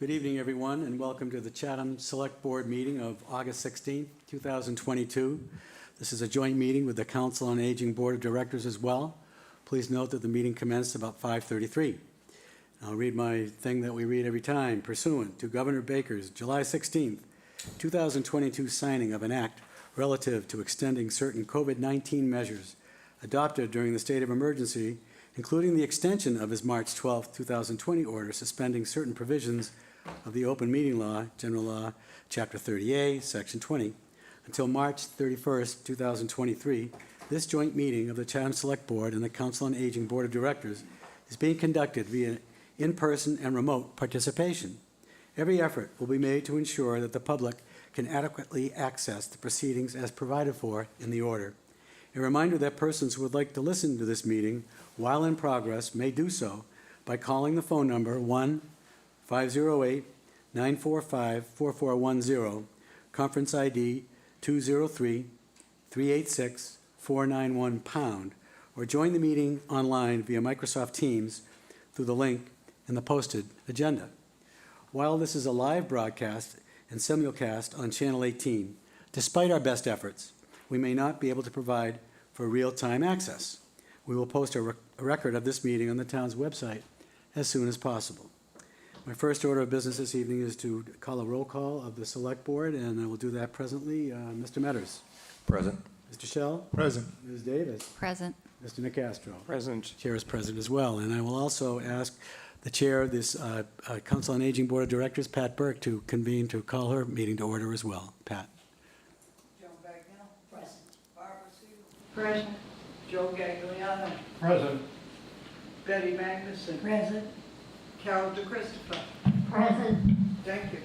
Good evening, everyone, and welcome to the Chatham Select Board meeting of August 16, 2022. This is a joint meeting with the Council on Aging Board of Directors as well. Please note that the meeting commenced about 5:33. I'll read my thing that we read every time. Pursuant to Governor Baker's July 16, 2022 signing of an act relative to extending certain COVID-19 measures adopted during the state of emergency, including the extension of his March 12, 2020 order suspending certain provisions of the Open Meeting Law, General Law, Chapter 30A, Section 20, until March 31st, 2023, this joint meeting of the Chatham Select Board and the Council on Aging Board of Directors is being conducted via in-person and remote participation. Every effort will be made to ensure that the public can adequately access the proceedings as provided for in the order. A reminder that persons who would like to listen to this meeting while in progress may do so by calling the phone number 1-508-945-4410, conference ID 203-386-491#, or join the meeting online via Microsoft Teams through the link in the posted agenda. While this is a live broadcast and simulcast on Channel 18, despite our best efforts, we may not be able to provide for real-time access. We will post a record of this meeting on the town's website as soon as possible. My first order of business this evening is to call a roll call of the Select Board, and I will do that presently. Mr. Metters. Present. Mr. Shell. Present. Ms. Davis. Present. Mr. Nicastro. Present. Chair is present as well. And I will also ask the chair of this Council on Aging Board of Directors, Pat Burke, to convene to call her meeting to order as well. Pat. Joan Bagnell. Present. Barbara Siegel. Present. Joe Gagliano. Present. Betty Magnuson. Present. Carol DeChristopher. Present. Thank you.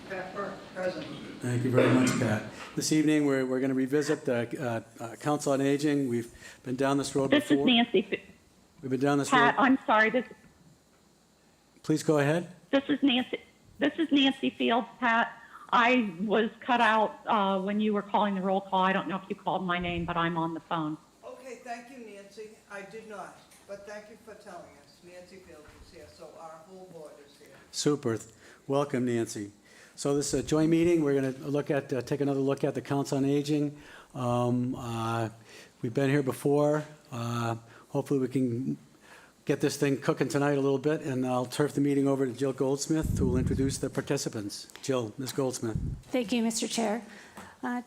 Pat Burke, present. Thank you very much, Pat. This evening, we're going to revisit the Council on Aging. We've been down this road This before. is Nancy. We've been down this Pat, road. I'm sorry. Please go ahead. This is Nancy. This is Nancy Fields. Pat, I was cut out when you were calling the roll call. I don't know if you called my name, but I'm on the phone. Okay, thank you, Nancy. I did not, but thank you for telling us. Nancy Fields is here, so our whole board is here. Super. Welcome, Nancy. So this is a joint meeting. We're going to look at, take another look at the Council on Aging. We've been here before. Hopefully we can get this thing cooking tonight a little bit, and I'll turf the meeting over to Jill Goldsmith, who will introduce the participants. Jill, Ms. Goldsmith. Thank you, Mr. Chair.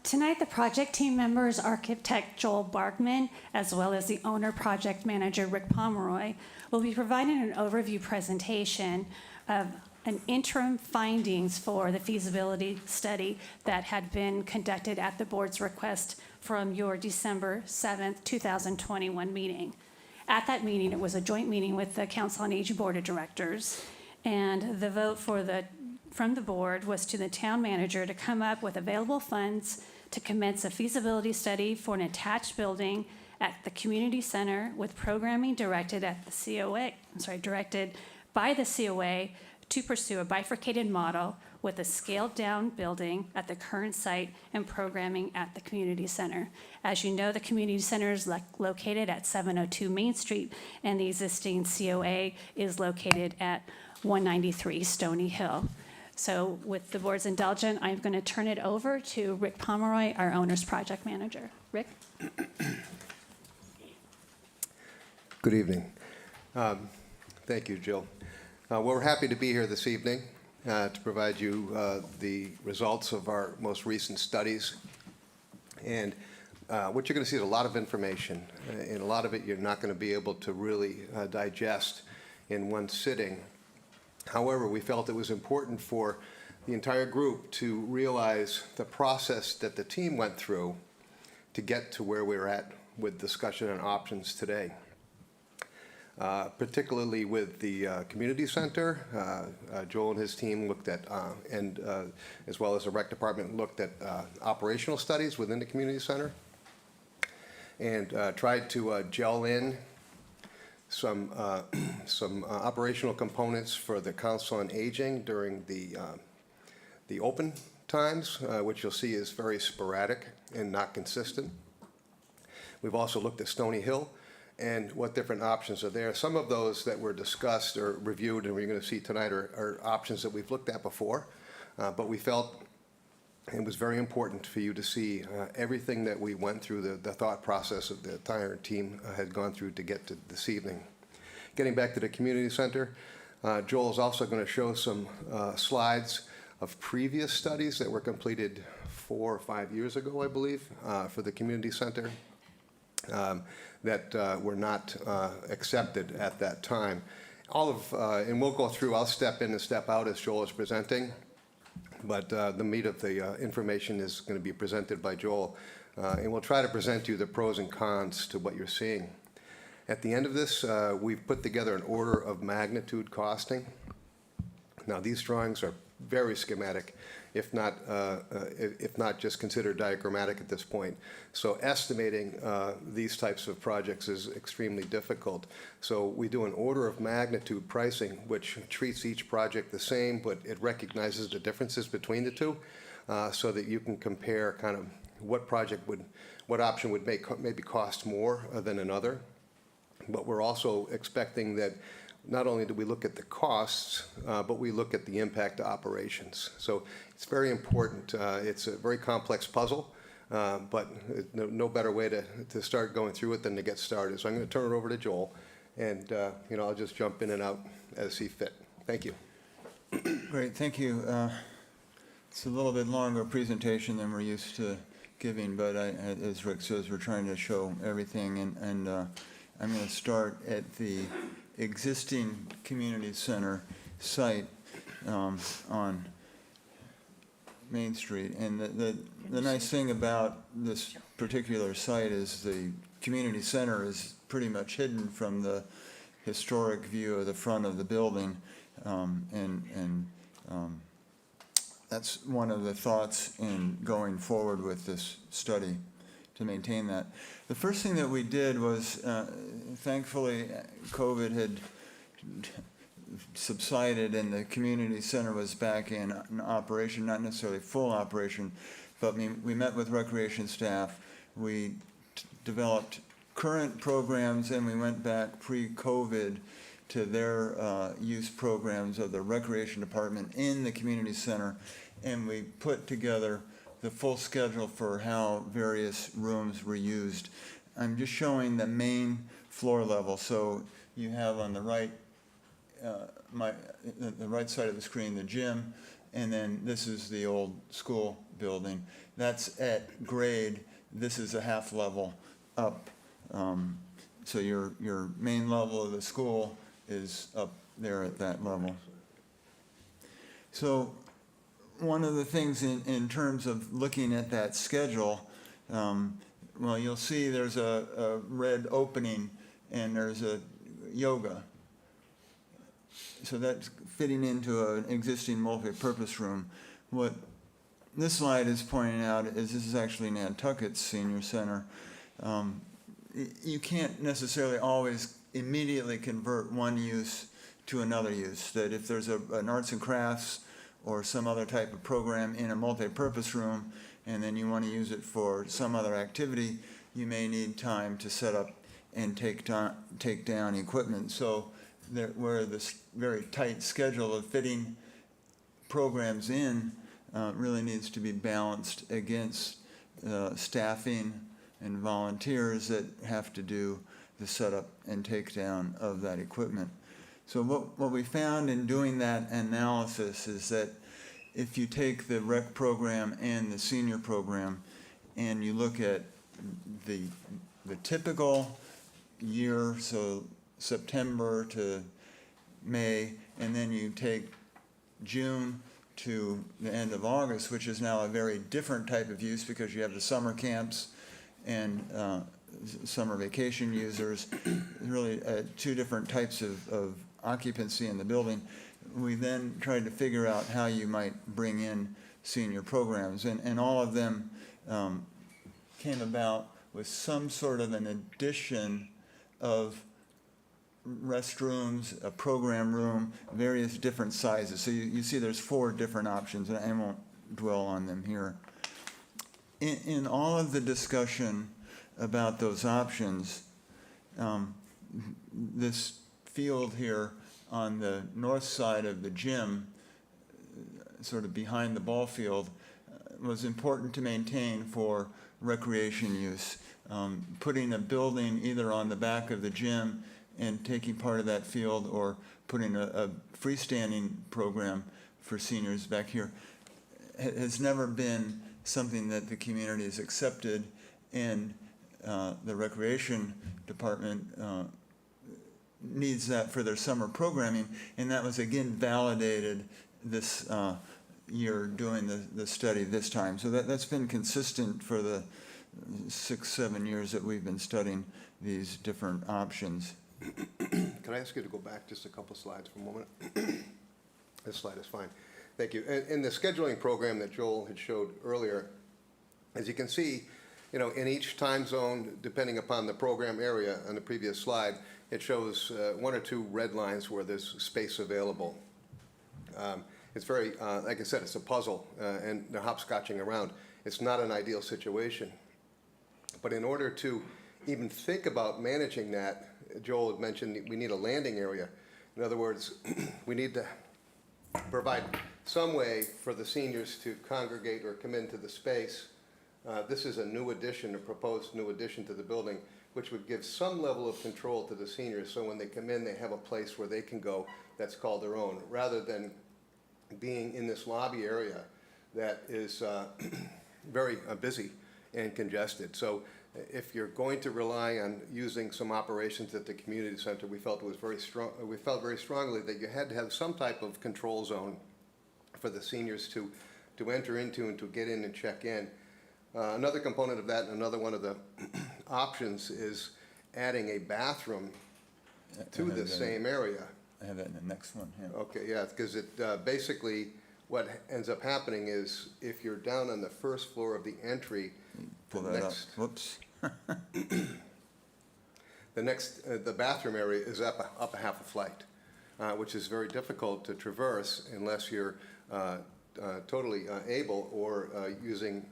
Tonight, the project team members, architect Joel Bargman, as well as the owner project manager Rick Pomeroy, will be providing an overview presentation of an interim findings for the feasibility study that had been conducted at the board's request from your December 7th, 2021 meeting. At that meeting, it was a joint meeting with the Council on Aging Board of Directors, and the vote from the board was to the town manager to come up with available funds to commence a feasibility study for an attached building at the community center with programming directed at the C.O.A. Directed by the C.O.A. to pursue a bifurcated model with a scaled-down building at the current site and programming at the community center. As you know, the community center is located at 702 Main Street, and the existing C.O.A. is located at 193 Stony Hill. So with the board's indulgence, I'm going to turn it over to Rick Pomeroy, our owner's project manager. Rick? Good evening. Thank you, Jill. We're happy to be here this evening to provide you the results of our most recent studies. And what you're going to see is a lot of information, and a lot of it you're not going to be able to really digest in one sitting. However, we felt it was important for the entire group to realize the process that the team went through to get to where we're at with discussion and options today. Particularly with the community center, Joel and his team looked at, as well as the rec department, looked at operational studies within the community center, and tried to gel in some operational components for the Council on Aging during the open times, which you'll see is very sporadic and not consistent. We've also looked at Stony Hill and what different options are there. Some of those that were discussed or reviewed and we're going to see tonight are options that we've looked at before, but we felt it was very important for you to see everything that we went through, the thought process of the entire team had gone through to get to this evening. Getting back to the community center, Joel is also going to show some slides of previous studies that were completed 4 or 5 years ago, I believe, for the community center. That were not accepted at that time. And we'll go through, I'll step in and step out as Joel is presenting, but the meat of the information is going to be presented by Joel, and we'll try to present you the pros and cons to what you're seeing. At the end of this, we've put together an order of magnitude costing. Now, these drawings are very schematic, if not just considered diagrammatic at this point. So estimating these types of projects is extremely difficult. So we do an order of magnitude pricing, which treats each project the same, but it recognizes the differences between the two, so that you can compare kind of what option would maybe cost more than another. But we're also expecting that not only do we look at the costs, but we look at the impact to operations. So it's very important. It's a very complex puzzle, but no better way to start going through it than to get started. So I'm going to turn it over to Joel, and I'll just jump in and out as he fit. Thank you. Great, thank you. It's a little bit longer presentation than we're used to giving, but as Rick says, we're trying to show everything, and I'm going to start at the existing community center site on Main Street. And the nice thing about this particular site is the community center is pretty much hidden from the historic view of the front of the building. That's one of the thoughts in going forward with this study, to maintain that. The first thing that we did was, thankfully, COVID had subsided and the community center was back in operation, not necessarily full operation, but we met with recreation staff. We developed current programs, and we went back pre-COVID to their use programs of the recreation department in the community center, and we put together the full schedule for how various rooms were used. I'm just showing the main floor level. So you have on the right, the right side of the screen, the gym, and then this is the old school building. That's at grade. This is a half level up. So your main level of the school is up there at that level. So one of the things in terms of looking at that schedule, well, you'll see there's a red opening and there's a yoga. So that's fitting into an existing multi-purpose room. What this slide is pointing out is this is actually Nantucket's senior center. You can't necessarily always immediately convert one use to another use. That if there's an arts and crafts or some other type of program in a multi-purpose room, and then you want to use it for some other activity, you may need time to set up and take down equipment. So where this very tight schedule of fitting programs in really needs to be balanced against staffing and volunteers that have to do the setup and takedown of that equipment. So what we found in doing that analysis is that if you take the rec program and the senior program and you look at the typical year, so September to May, and then you take June to the end of August, which is now a very different type of use because you have the summer camps and summer vacation users, really two different types of occupancy in the building. We then tried to figure out how you might bring in senior programs, and all of them came about with some sort of an addition of restrooms, a program room, various different sizes. So you see there's 4 different options, and I won't dwell on them here. In all of the discussion about those options, This field here on the north side of the gym, sort of behind the ball field, was important to maintain for recreation use. Putting a building either on the back of the gym and taking part of that field, or putting a freestanding program for seniors back here has never been something that the community has accepted, and the recreation department needs that for their summer programming, and that was again validated this year doing the study this time. So that's been consistent for the 6-7 years that we've been studying these different options. Can I ask you to go back just a couple slides for a moment? This slide is fine. Thank you. In the scheduling program that Joel had showed earlier, as you can see, in each time zone, depending upon the program area on the previous slide, it shows 1 or 2 red lines where there's space available. It's very, like I said, it's a puzzle, and they're hopscotching around. It's not an ideal situation. But in order to even think about managing that, Joel had mentioned we need a landing area. In other words, we need to provide some way for the seniors to congregate or come into the space. This is a new addition, a proposed new addition to the building, which would give some level of control to the seniors, so when they come in, they have a place where they can go that's called their own, rather than being in this lobby area that is very busy and congested. So if you're going to rely on using some operations at the community center, we felt very strongly that you had to have some type of control zone for the seniors to enter into and to get in and check in. Another component of that, and another one of the options, is adding a bathroom to the same area. I have that in the next one, yeah. Okay, yeah, because it basically what ends up happening is if you're down on the first floor of the entry, Pull that up. Whoops. the bathroom area is up a half a flight, which is very difficult to traverse unless you're totally able or using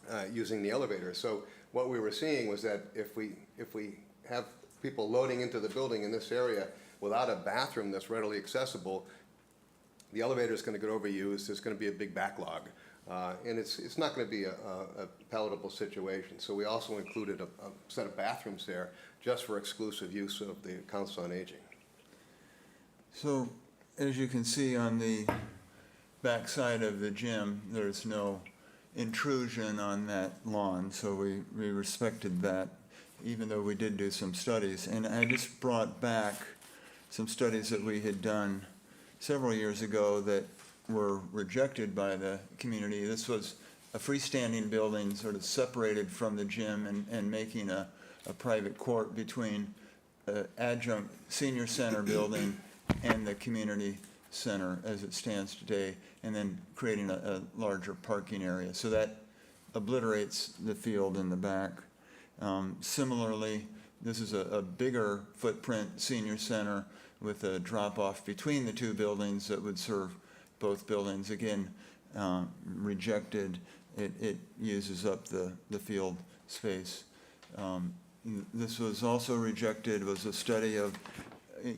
the elevator. So what we were seeing was that if we have people loading into the building in this area without a bathroom that's readily accessible, the elevator is going to get overused. There's going to be a big backlog, and it's not going to be a palatable situation. So we also included a set of bathrooms there just for exclusive use of the Council on Aging. So as you can see on the back side of the gym, there's no intrusion on that lawn, so we respected that, even though we did do some studies. And I just brought back some studies that we had done several years ago that were rejected by the community. This was a freestanding building sort of separated from the gym and making a private court between the adjunct senior center building and the community center as it stands today, and then creating a larger parking area. So that obliterates the field in the back. Similarly, this is a bigger footprint senior center with a drop-off between the two buildings that would serve both buildings. Again, rejected. It uses up the field space. This was also rejected, was a study of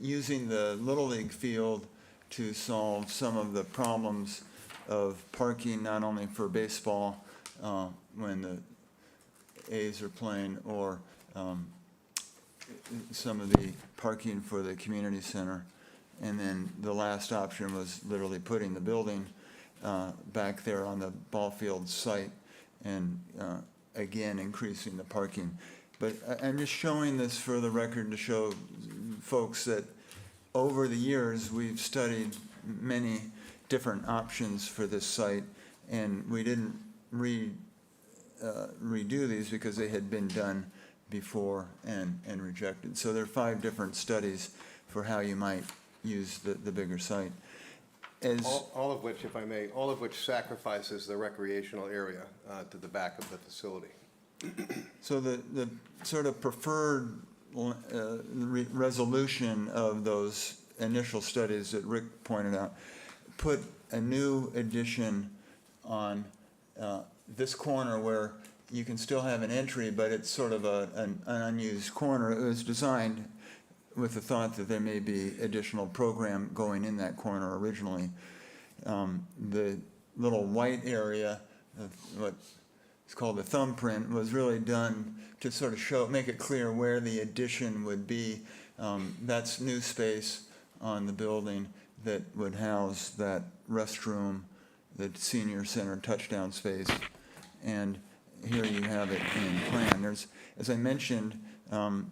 using the Little League field to solve some of the problems of parking, not only for baseball when the A's are playing, or some of the parking for the community center. And then the last option was literally putting the building back there on the ball field site, and again increasing the parking. But I'm just showing this for the record to show folks that over the years we've studied many different options for this site, and we didn't redo these because they had been done before and rejected. So there are 5 different studies for how you might use the bigger site. All of which, if I may, all of which sacrifices the recreational area to the back of the facility. So the sort of preferred resolution of those initial studies that Rick pointed out put a new addition on this corner where you can still have an entry, but it's sort of an unused corner. It was designed with the thought that there may be additional program going in that corner originally. The little white area of what's called the thumbprint was really done to sort of make it clear where the addition would be. That's new space on the building that would house that restroom, the senior center touchdown space, and here you have it in plan. There's, as I mentioned,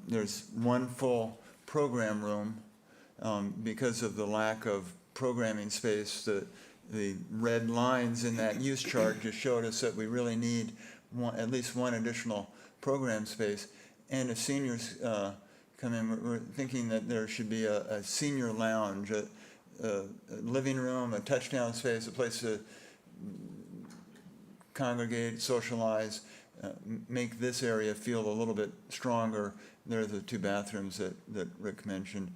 there's one full program room. Because of the lack of programming space, the red lines in that use chart just showed us that we really need at least one additional program space. And if seniors come in, we're thinking that there should be a senior lounge, a living room, a touchdown space, a place to congregate, socialize, make this area feel a little bit stronger. There are the 2 bathrooms that Rick mentioned.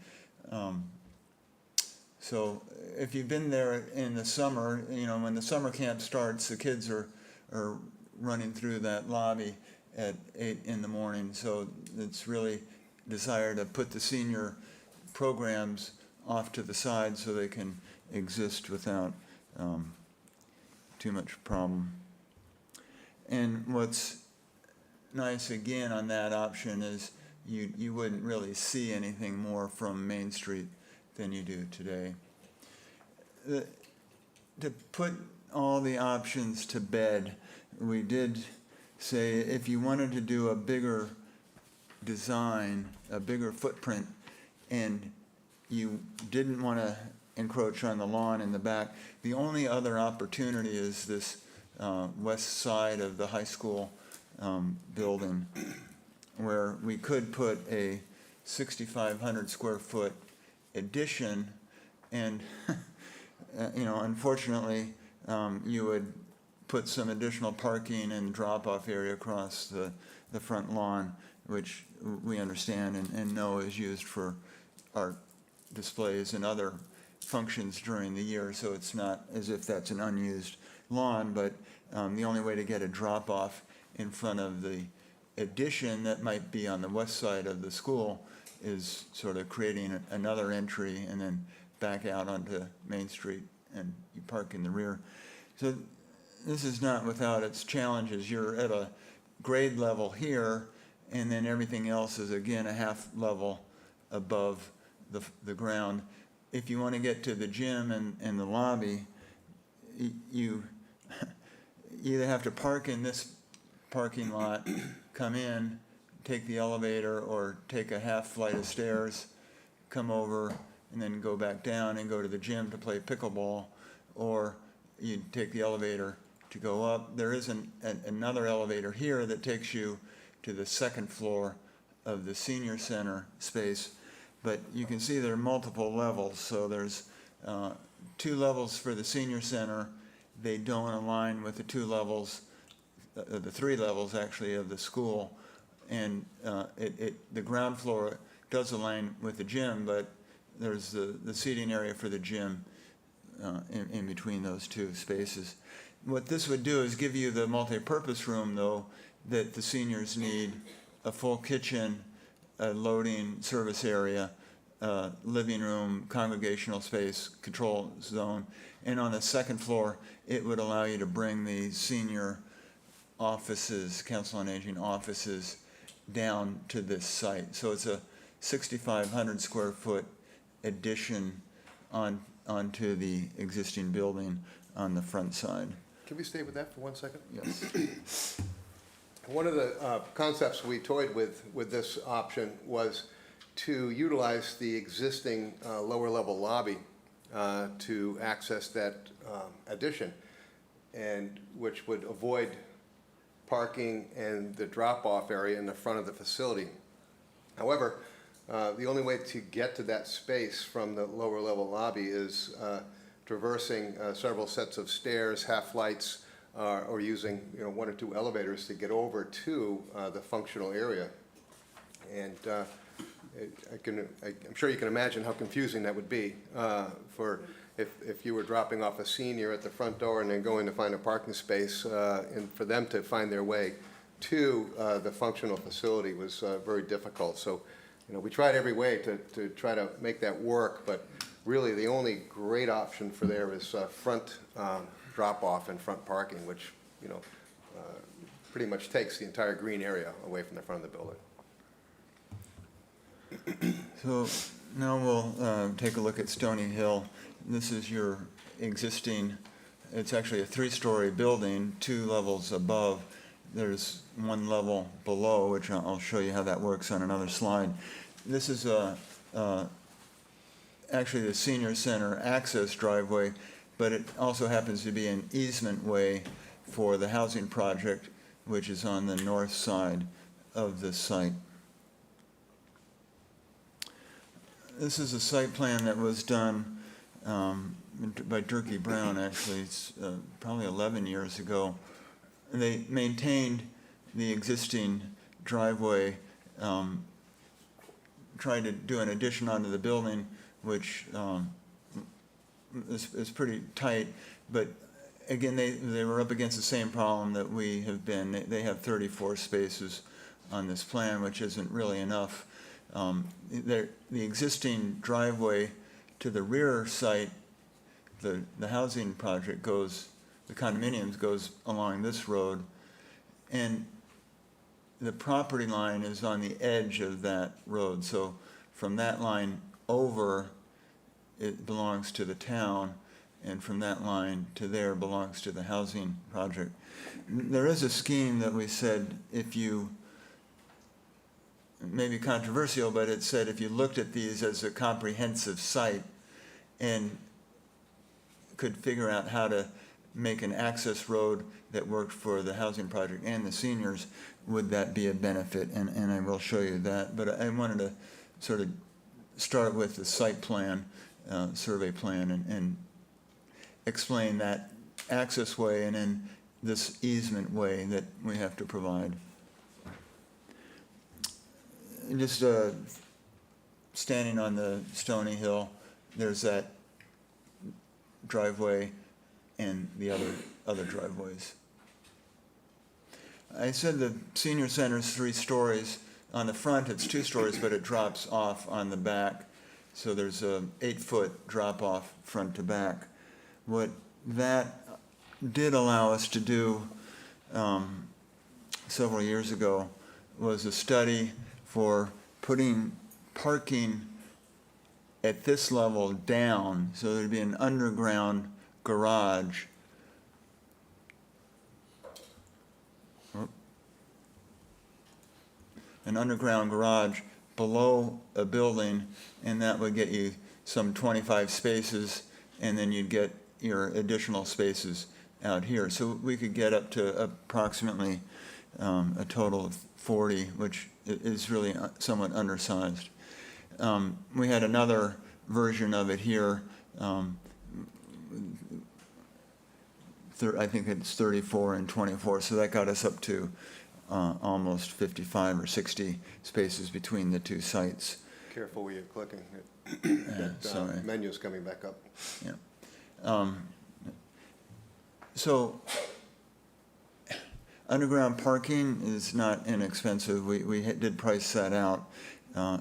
So if you've been there in the summer, when the summer camp starts, the kids are running through that lobby at 8 in the morning. So it's really desire to put the senior programs off to the side so they can exist without too much problem. And what's nice again on that option is you wouldn't really see anything more from Main Street than you do today. To put all the options to bed, we did say if you wanted to do a bigger design, a bigger footprint, and you didn't want to encroach on the lawn in the back, the only other opportunity is this west side of the high school building, where we could put a 6,500 square foot addition, and unfortunately, you would put some additional parking and drop-off area across the front lawn, which we understand and know is used for art displays and other functions during the year, so it's not as if that's an unused lawn, but the only way to get a drop-off in front of the addition that might be on the west side of the school is sort of creating another entry and then back out onto Main Street, and you park in the rear. So this is not without its challenges. You're at a grade level here, and then everything else is again a half level above the ground. If you want to get to the gym and the lobby, you either have to park in this parking lot, come in, take the elevator, or take a half flight of stairs, come over, and then go back down and go to the gym to play pickleball, or you take the elevator to go up. There is another elevator here that takes you to the second floor of the senior center space, but you can see there are multiple levels. So there's 2 levels for the senior center. They don't align with the 2 levels, the 3 levels actually of the school, and the ground floor does align with the gym, but there's the seating area for the gym in between those 2 spaces. What this would do is give you the multi-purpose room, though, that the seniors need: a full kitchen, a loading service area, living room, congregational space, control zone, and on the second floor, it would allow you to bring the senior offices, Council on Aging offices, down to this site. So it's a 6,500 square foot addition onto the existing building on the front side. Can we stay with that for 1 second? Yes. One of the concepts we toyed with this option was to utilize the existing lower level lobby to access that addition, and which would avoid parking and the drop-off area in the front of the facility. However, the only way to get to that space from the lower level lobby is traversing several sets of stairs, half flights, or using 1 or 2 elevators to get over to the functional area. And I'm sure you can imagine how confusing that would be for if you were dropping off a senior at the front door and then going to find a parking space, and for them to find their way Two, the functional facility was very difficult. So, we tried every way to try to make that work, but really the only great option for there is front drop-off and front parking, which, pretty much takes the entire green area away from the front of the building. So now we'll take a look at Stony Hill. This is your existing, it's actually a three-story building, 2 levels above. There's 1 level below, which I'll show you how that works on another slide. This is actually the senior center access driveway, but it also happens to be an easement way for the housing project, which is on the north side of the site. This is a site plan that was done by Durkee Brown, actually. It's probably 11 years ago. And they maintained the existing driveway, tried to do an addition onto the building, which is pretty tight, but again, they were up against the same problem that we have been. They have 34 spaces on this plan, which isn't really enough. The existing driveway to the rear site, the housing project goes, the condominiums goes along this road, and the property line is on the edge of that road. So from that line over, it belongs to the town, and from that line to there belongs to the housing project. There is a scheme that we said, if you, maybe controversial, but it said if you looked at these as a comprehensive site and could figure out how to make an access road that worked for the housing project and the seniors, would that be a benefit? And I will show you that. But I wanted to sort of start with the site plan, survey plan, and explain that access way and then this easement way that we have to provide. Just standing on the Stony Hill, there's that driveway and the other driveways. I said the senior center is 3 stories. On the front, it's 2 stories, but it drops off on the back. So there's a 8-foot drop off front to back. What that did allow us to do several years ago was a study for putting parking at this level down, so there'd be an underground garage. An underground garage below a building, and that would get you some 25 spaces, and then you'd get your additional spaces out here. So we could get up to approximately a total of 40, which is really somewhat undersized. We had another version of it here. I think it's 34 and 24, so that got us up to almost 55 or 60 spaces between the 2 sites. Careful where you're clicking. Sorry. That menu's coming back up. Yeah. So underground parking is not inexpensive. We did price that out.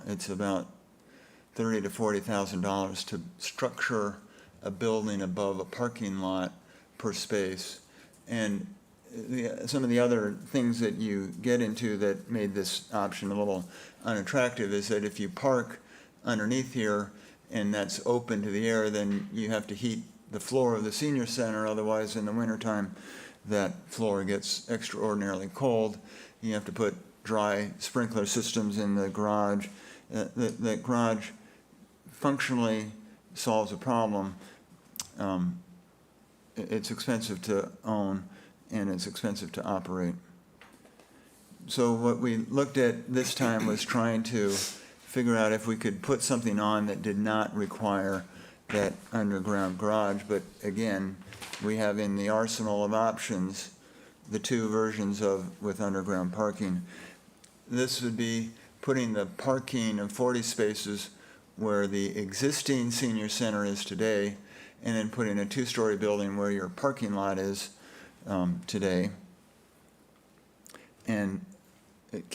It's about $30,000 to $40,000 to structure a building above a parking lot per space. And some of the other things that you get into that made this option a little unattractive is that if you park underneath here and that's open to the air, then you have to heat the floor of the senior center. Otherwise, in the wintertime, that floor gets extraordinarily cold. You have to put dry sprinkler systems in the garage. The garage functionally solves a problem. It's expensive to own, and it's expensive to operate. So what we looked at this time was trying to figure out if we could put something on that did not require that underground garage. But again, we have in the arsenal of options the 2 versions with underground parking. This would be putting the parking of 40 spaces where the existing senior center is today, and then putting a 2-story building where your parking lot is today. and it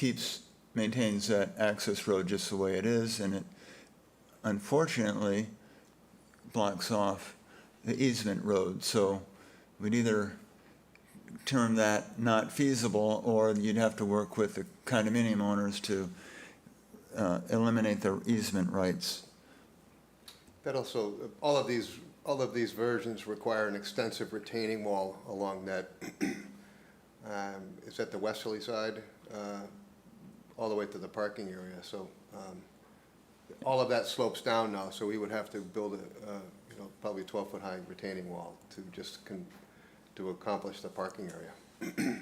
maintains that access road just the way it is, and it unfortunately blocks off the easement road. So we'd either term that not feasible, or you'd have to work with the condominium owners to eliminate their easement rights. That also, all of these versions require an extensive retaining wall along that, is that the westerly side, all the way to the parking area. So all of that slopes down now, so we would have to build probably 12-foot high retaining wall to accomplish the parking area.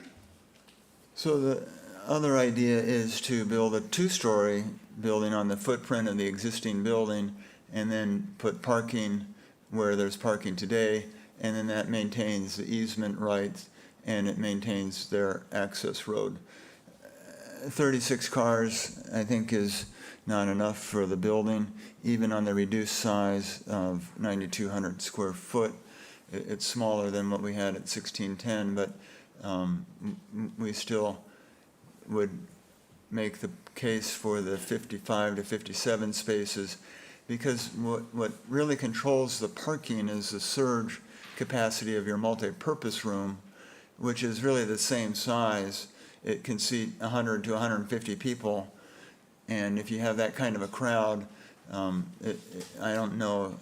So the other idea is to build a two-story building on the footprint of the existing building, and then put parking where there's parking today, and then that maintains the easement rights, and it maintains their access road. 36 cars, I think, is not enough for the building, even on the reduced size of 9,200 square foot. It's smaller than what we had at 1610, but we still would make the case for the 55 to 57 spaces, because what really controls the parking is the surge capacity of your multi-purpose room, which is really the same size. It can seat 100 to 150 people, and if you have that kind of a crowd, I don't know,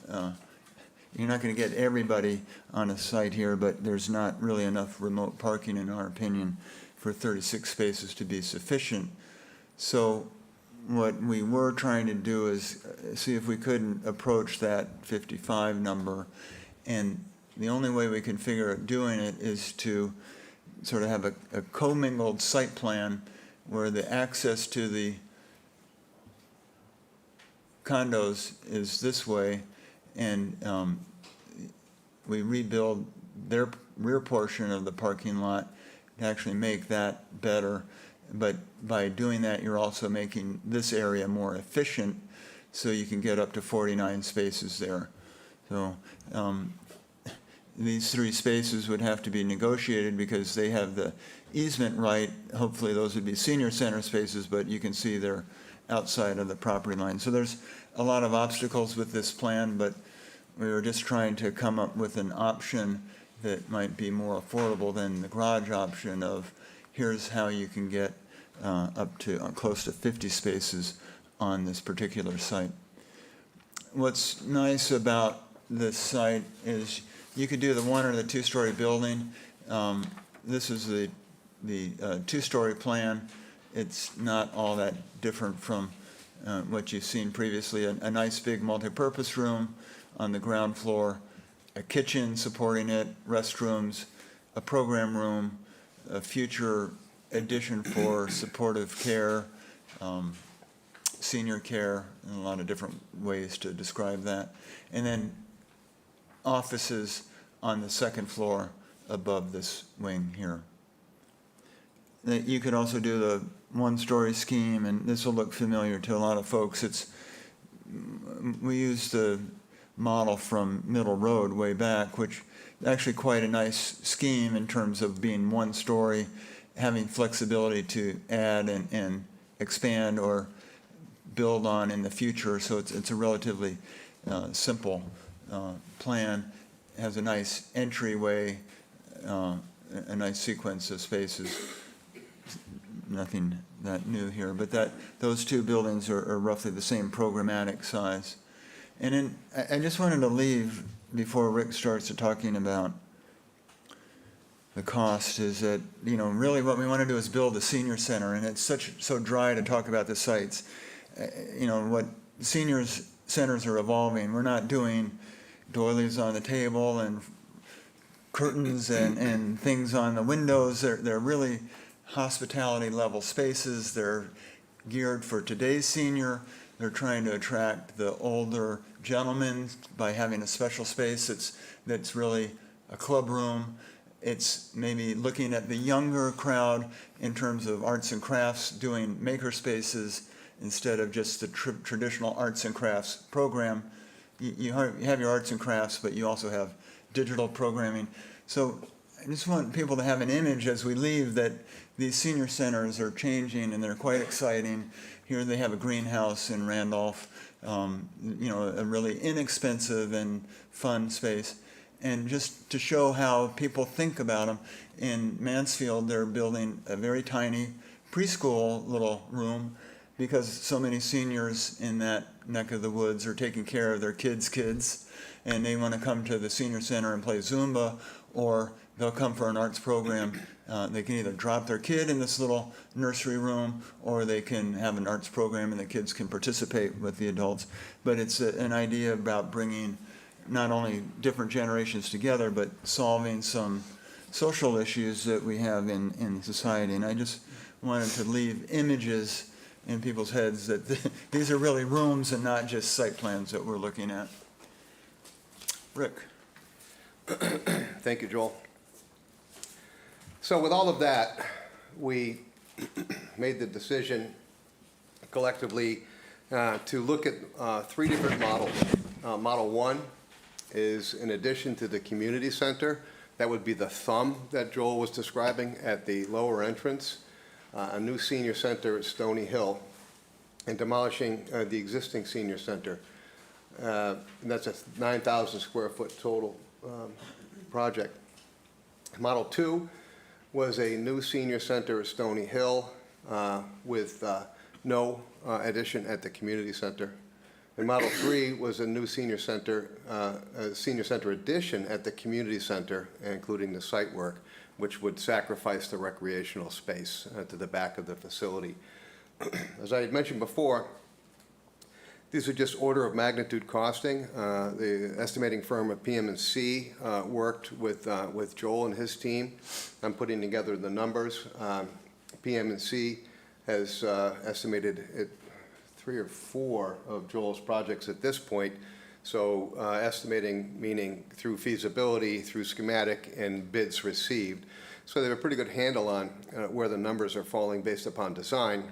you're not going to get everybody on a site here, but there's not really enough remote parking, in our opinion, for 36 spaces to be sufficient. So what we were trying to do is see if we couldn't approach that 55 number, and the only way we can figure out doing it is to sort of have a commingled site plan where the access to the condos is this way, and we rebuild their rear portion of the parking lot to actually make that better. But by doing that, you're also making this area more efficient, so you can get up to 49 spaces there. So these 3 spaces would have to be negotiated because they have the easement right. Hopefully those would be senior center spaces, but you can see they're outside of the property line. So there's a lot of obstacles with this plan, but we were just trying to come up with an option that might be more affordable than the garage option of here's how you can get up to close to 50 spaces on this particular site. What's nice about this site is you could do the 1 or the 2-story building. This is the 2-story plan. It's not all that different from what you've seen previously. A nice big multi-purpose room on the ground floor, a kitchen supporting it, restrooms, a program room, a future addition for supportive care, senior care, and a lot of different ways to describe that. And then offices on the 2nd floor above this wing here. You could also do the 1-story scheme, and this will look familiar to a lot of folks. We used the model from Middle Road way back, which is actually quite a nice scheme in terms of being 1-story, having flexibility to add and expand or build on in the future. So it's a relatively simple plan. It has a nice entryway, a nice sequence of spaces. Nothing that new here, but those 2 buildings are roughly the same programmatic size. And then I just wanted to leave before Rick starts talking about the cost is that, really what we want to do is build a senior center, and it's so dry to talk about the sites. What seniors centers are evolving. We're not doing doilies on the table and curtains and things on the windows. They're really hospitality level spaces. They're geared for today's senior. They're trying to attract the older gentlemen by having a special space that's really a club room. It's maybe looking at the younger crowd in terms of arts and crafts, doing maker spaces instead of just the traditional arts and crafts program. You have your arts and crafts, but you also have digital programming. So I just want people to have an image as we leave that these senior centers are changing and they're quite exciting. Here they have a greenhouse in Randolph, you know, a really inexpensive and fun space. And just to show how people think about them, in Mansfield, they're building a very tiny preschool little room because so many seniors in that neck of the woods are taking care of their kids, and they want to come to the senior center and play Zumba, or they'll come for an arts program. They can either drop their kid in this little nursery room, or they can have an arts program and the kids can participate with the adults. But it's an idea about bringing not only different generations together, but solving some social issues that we have in society. And I just wanted to leave images in people's heads that these are really rooms and not just site plans that we're looking at. Rick. Thank you, Joel. So with all of that, we made the decision collectively to look at 3 different models. Model 1 is, in addition to the community center, that would be the thumb that Joel was describing at the lower entrance, a new senior center at Stony Hill, and demolishing the existing senior center. And that's a 9,000 square foot total project. Model 2 was a new senior center at Stony Hill with no addition at the community center. And Model 3 was a new senior center addition at the community center, including the site work, which would sacrifice the recreational space to the back of the facility. As I had mentioned before, these are just order of magnitude costing. The estimating firm of PM&C worked with Joel and his team on putting together the numbers. PM&C has estimated it 3 or 4 of Joel's projects at this point. So estimating meaning through feasibility, through schematic, and bids received. So they have a pretty good handle on where the numbers are falling based upon design.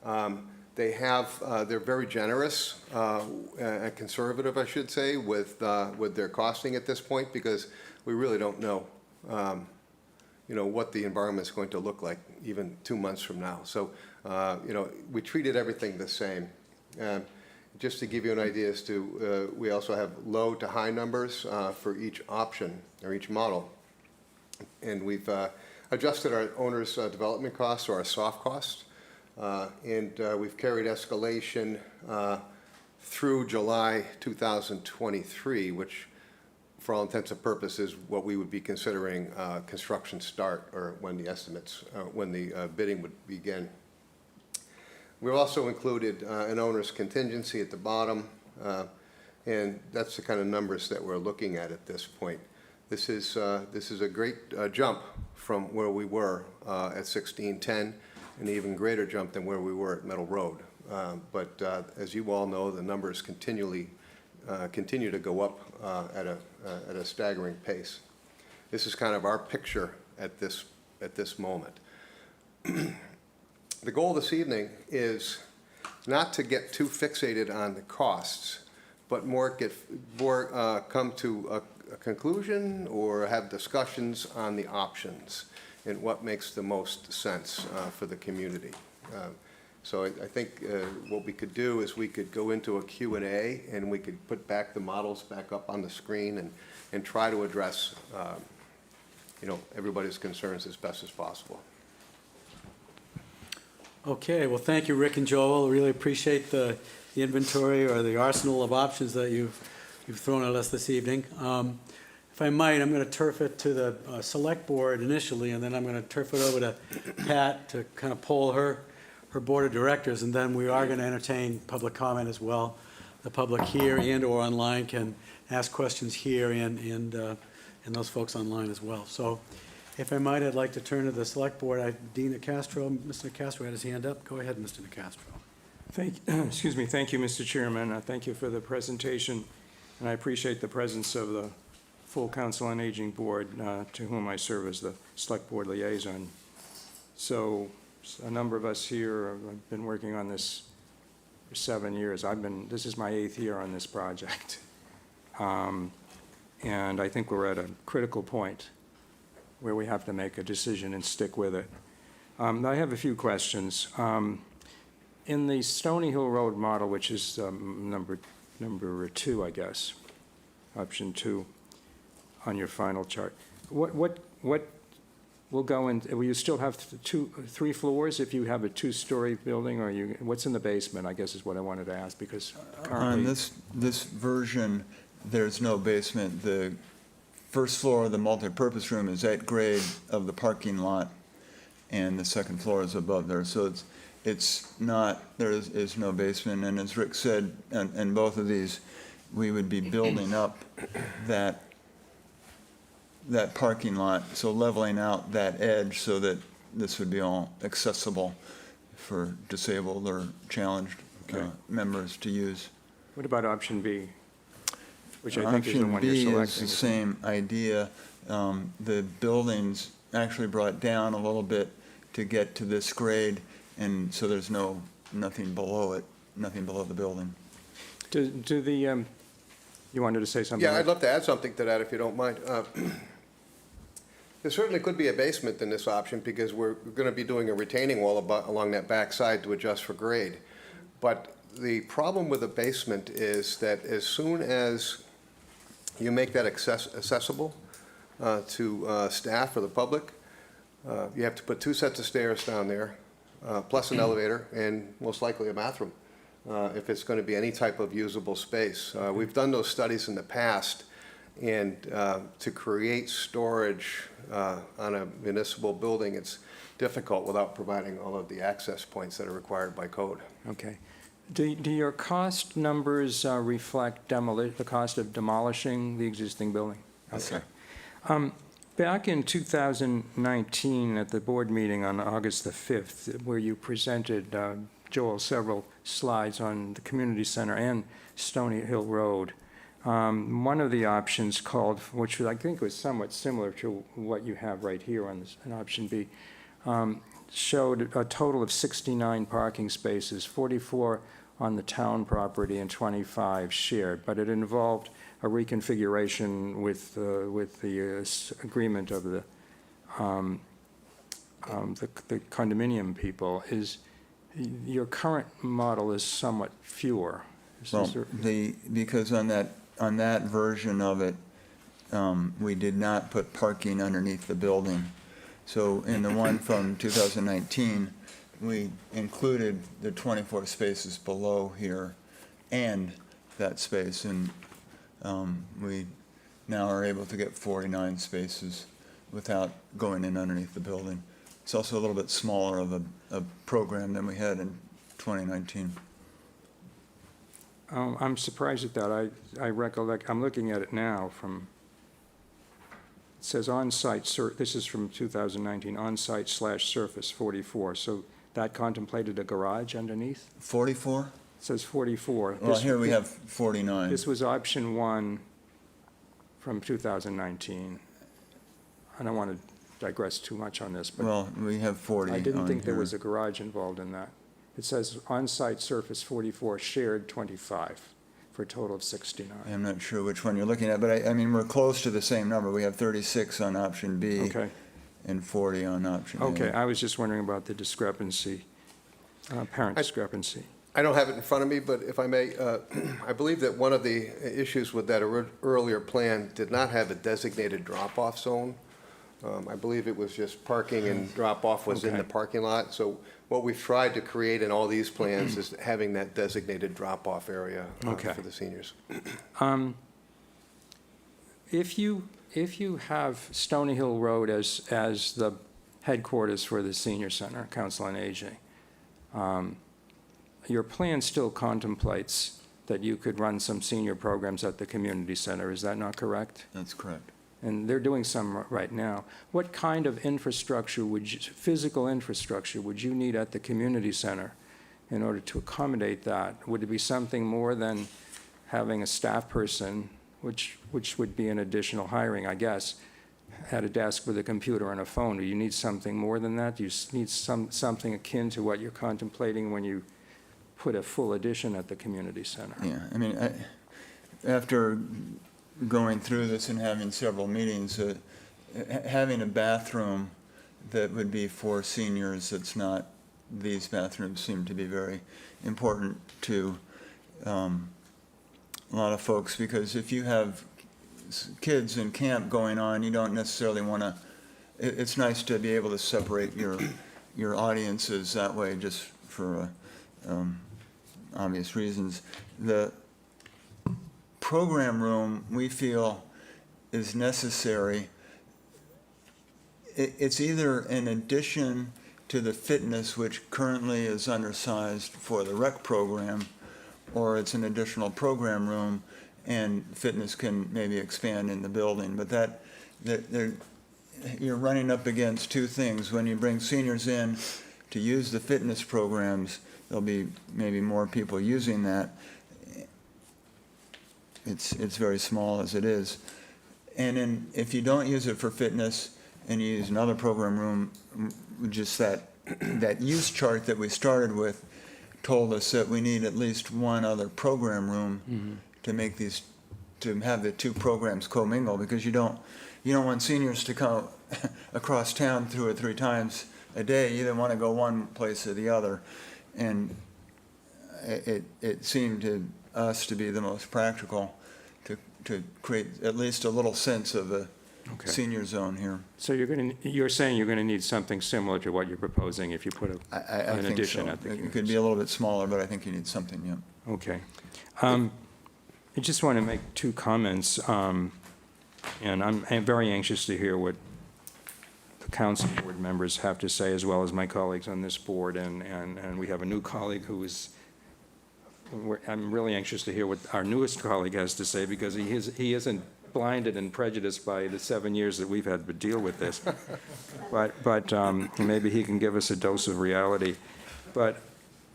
They're very generous and conservative, I should say, with their costing at this point, because we really don't know, what the environment's going to look like even 2 months from now. So, we treated everything the same. Just to give you an idea as to, we also have low to high numbers for each option or each model. And we've adjusted our owner's development costs, or our soft costs. And we've carried escalation through July 2023, which for all intents and purposes, what we would be considering construction start, or when the estimates, when the bidding would begin. We've also included an owner's contingency at the bottom, and that's the kind of numbers that we're looking at this point. This is a great jump from where we were at 1610, an even greater jump than where we were at Meadow Road. But as you all know, the numbers continue to go up at a staggering pace. This is kind of our picture at this moment. The goal this evening is not to get too fixated on the costs, but more come to a conclusion or have discussions on the options and what makes the most sense for the community. So I think what we could do is we could go into a Q&A, and we could put back the models back up on the screen and try to address everybody's concerns as best as possible. Okay, well, thank you, Rick and Joel. Really appreciate the inventory or the arsenal of options that you've thrown at us this evening. If I might, I'm going to turf it to the select board initially, and then I'm going to turf it over to Pat to kind of poll her board of directors, and then we are going to entertain public comment as well. The public here and or online can ask questions here, and those folks online as well. So if I might, I'd like to turn to the select board. Dean Nicastro. Mr. Nicastro had his hand up. Go ahead, Mr. Nicastro. Thank you, Mr. Chairman. Thank you for the presentation, and I appreciate the presence of the full Council on Aging Board, to whom I serve as the Select Board liaison. So a number of us here have been working on this for 7 years. This is my 8th year on this project. And I think we're at a critical point where we have to make a decision and stick with it. I have a few questions. In the Stony Hill Road model, which is number 2, I guess, option 2 on your final chart, what will go in, will you still have 3 floors if you have a 2-story building, or what's in the basement, I guess is what I wanted to ask, because On currently. this version, there's no basement. The first floor of the multipurpose room is at grade of the parking lot, and the second floor is above there. So it's not, there is no basement. And as Rick said, in both of these, we would be building up that parking lot, so leveling out that edge so that this would be all accessible for disabled or challenged members to use. What about option B, which I think is the one you're Option B selecting? is the same idea. The building's actually brought down a little bit to get to this grade, and so there's nothing below it, nothing below the building. Do the, you wanted to say something? Yeah, I'd love to add something to that if you don't mind. There certainly could be a basement in this option because we're going to be doing a retaining wall along that back side to adjust for grade. But the problem with a basement is that as soon as you make that accessible to staff or the public, you have to put 2 sets of stairs down there, plus an elevator, and most likely a bathroom, if it's going to be any type of usable space. We've done those studies in the past, and to create storage on a municipal building, it's difficult without providing all of the access points that are required by code. Okay. Do your cost numbers reflect the cost of demolishing the existing building? Yes, Okay. sir. Back in 2019, at the board meeting on August the 5th, where you presented, Joel, several slides on the community center and Stony Hill Road, one of the options called, which I think was somewhat similar to what you have right here on option B, showed a total of 69 parking spaces, 44 on the town property and 25 shared, but it involved a reconfiguration with the agreement of the condominium people. Your current model is somewhat fewer. Well, because on that version of it, we did not put parking underneath the building. So in the one from 2019, we included the 24 spaces below here and that space, and we now are able to get 49 spaces without going in underneath the building. It's also a little bit smaller of a program than we had in 2019. I'm surprised at that. I recollect, I'm looking at it now from, it says on-site, this is from 2019, on-site / surface 44. So that contemplated a garage underneath? 44? It says 44. Well, here we have 49. This was option 1 from 2019. I don't want to digress too much on this, but Well, we have 40 I didn't on think there here. was a garage involved in that. It says on-site surface 44, shared 25, for a total of 69. I'm not sure which one you're looking at, but I mean, we're close to the same number. We have 36 on option B Okay, and 40 on option A. okay, I was just wondering about the discrepancy, apparent discrepancy. I don't have it in front of me, but if I may, I believe that one of the issues with that earlier plan did not have a designated drop-off zone. I believe it was just parking and drop-off was in the Okay. parking lot. So what we've tried to create in all these plans is having that designated drop-off area Okay. for the seniors. If you have Stony Hill Road as the headquarters for the senior center, Council on Aging, your plan still contemplates that you could run some senior programs at the community center, is that not correct? That's correct. And they're doing some right now. What kind of infrastructure physical infrastructure would you need at the community center in order to accommodate that? Would it be something more than having a staff person, which would be an additional hiring, I guess, at a desk with a computer and a phone? Do you need something more than that? Do you need something akin to what you're contemplating when you put a full addition at the community center? Yeah, I mean, after going through this and having several meetings, having a bathroom that would be for seniors, it's not, these bathrooms seem to be very important to a lot of folks, because if you have kids in camp going on, you don't necessarily want to, it's nice to be able to separate your audiences that way, just for obvious reasons. The program room, we feel, is necessary. It's either an addition to the fitness, which currently is undersized for the rec program, or it's an additional program room, and fitness can maybe expand in the building. But that you're running up against two things. When you bring seniors in to use the fitness programs, there'll be maybe more people using that. It's very small as it is. And then if you don't use it for fitness and you use another program room, just that use chart that we started with told us that we need at least one other program room to make these, to have the two programs commingle, because you don't want seniors to come across town 2 or 3 times a day. You either want to go one place or the other. And it seemed to us to be the most practical to create at least a little sense of a Okay. senior zone here. So you're saying you're going to need something similar to what you're proposing if you put I an think addition so. at the It could be a little bit smaller, but I think you need something, yeah. Okay. I just want to make 2 comments, and I'm very anxious to hear what the council board members have to say, as well as my colleagues on this board, and we have a new colleague who is, I'm really anxious to hear what our newest colleague has to say, because he isn't blinded and prejudiced by the 7 years that we've had to deal with this. But maybe he can give us a dose of reality. But,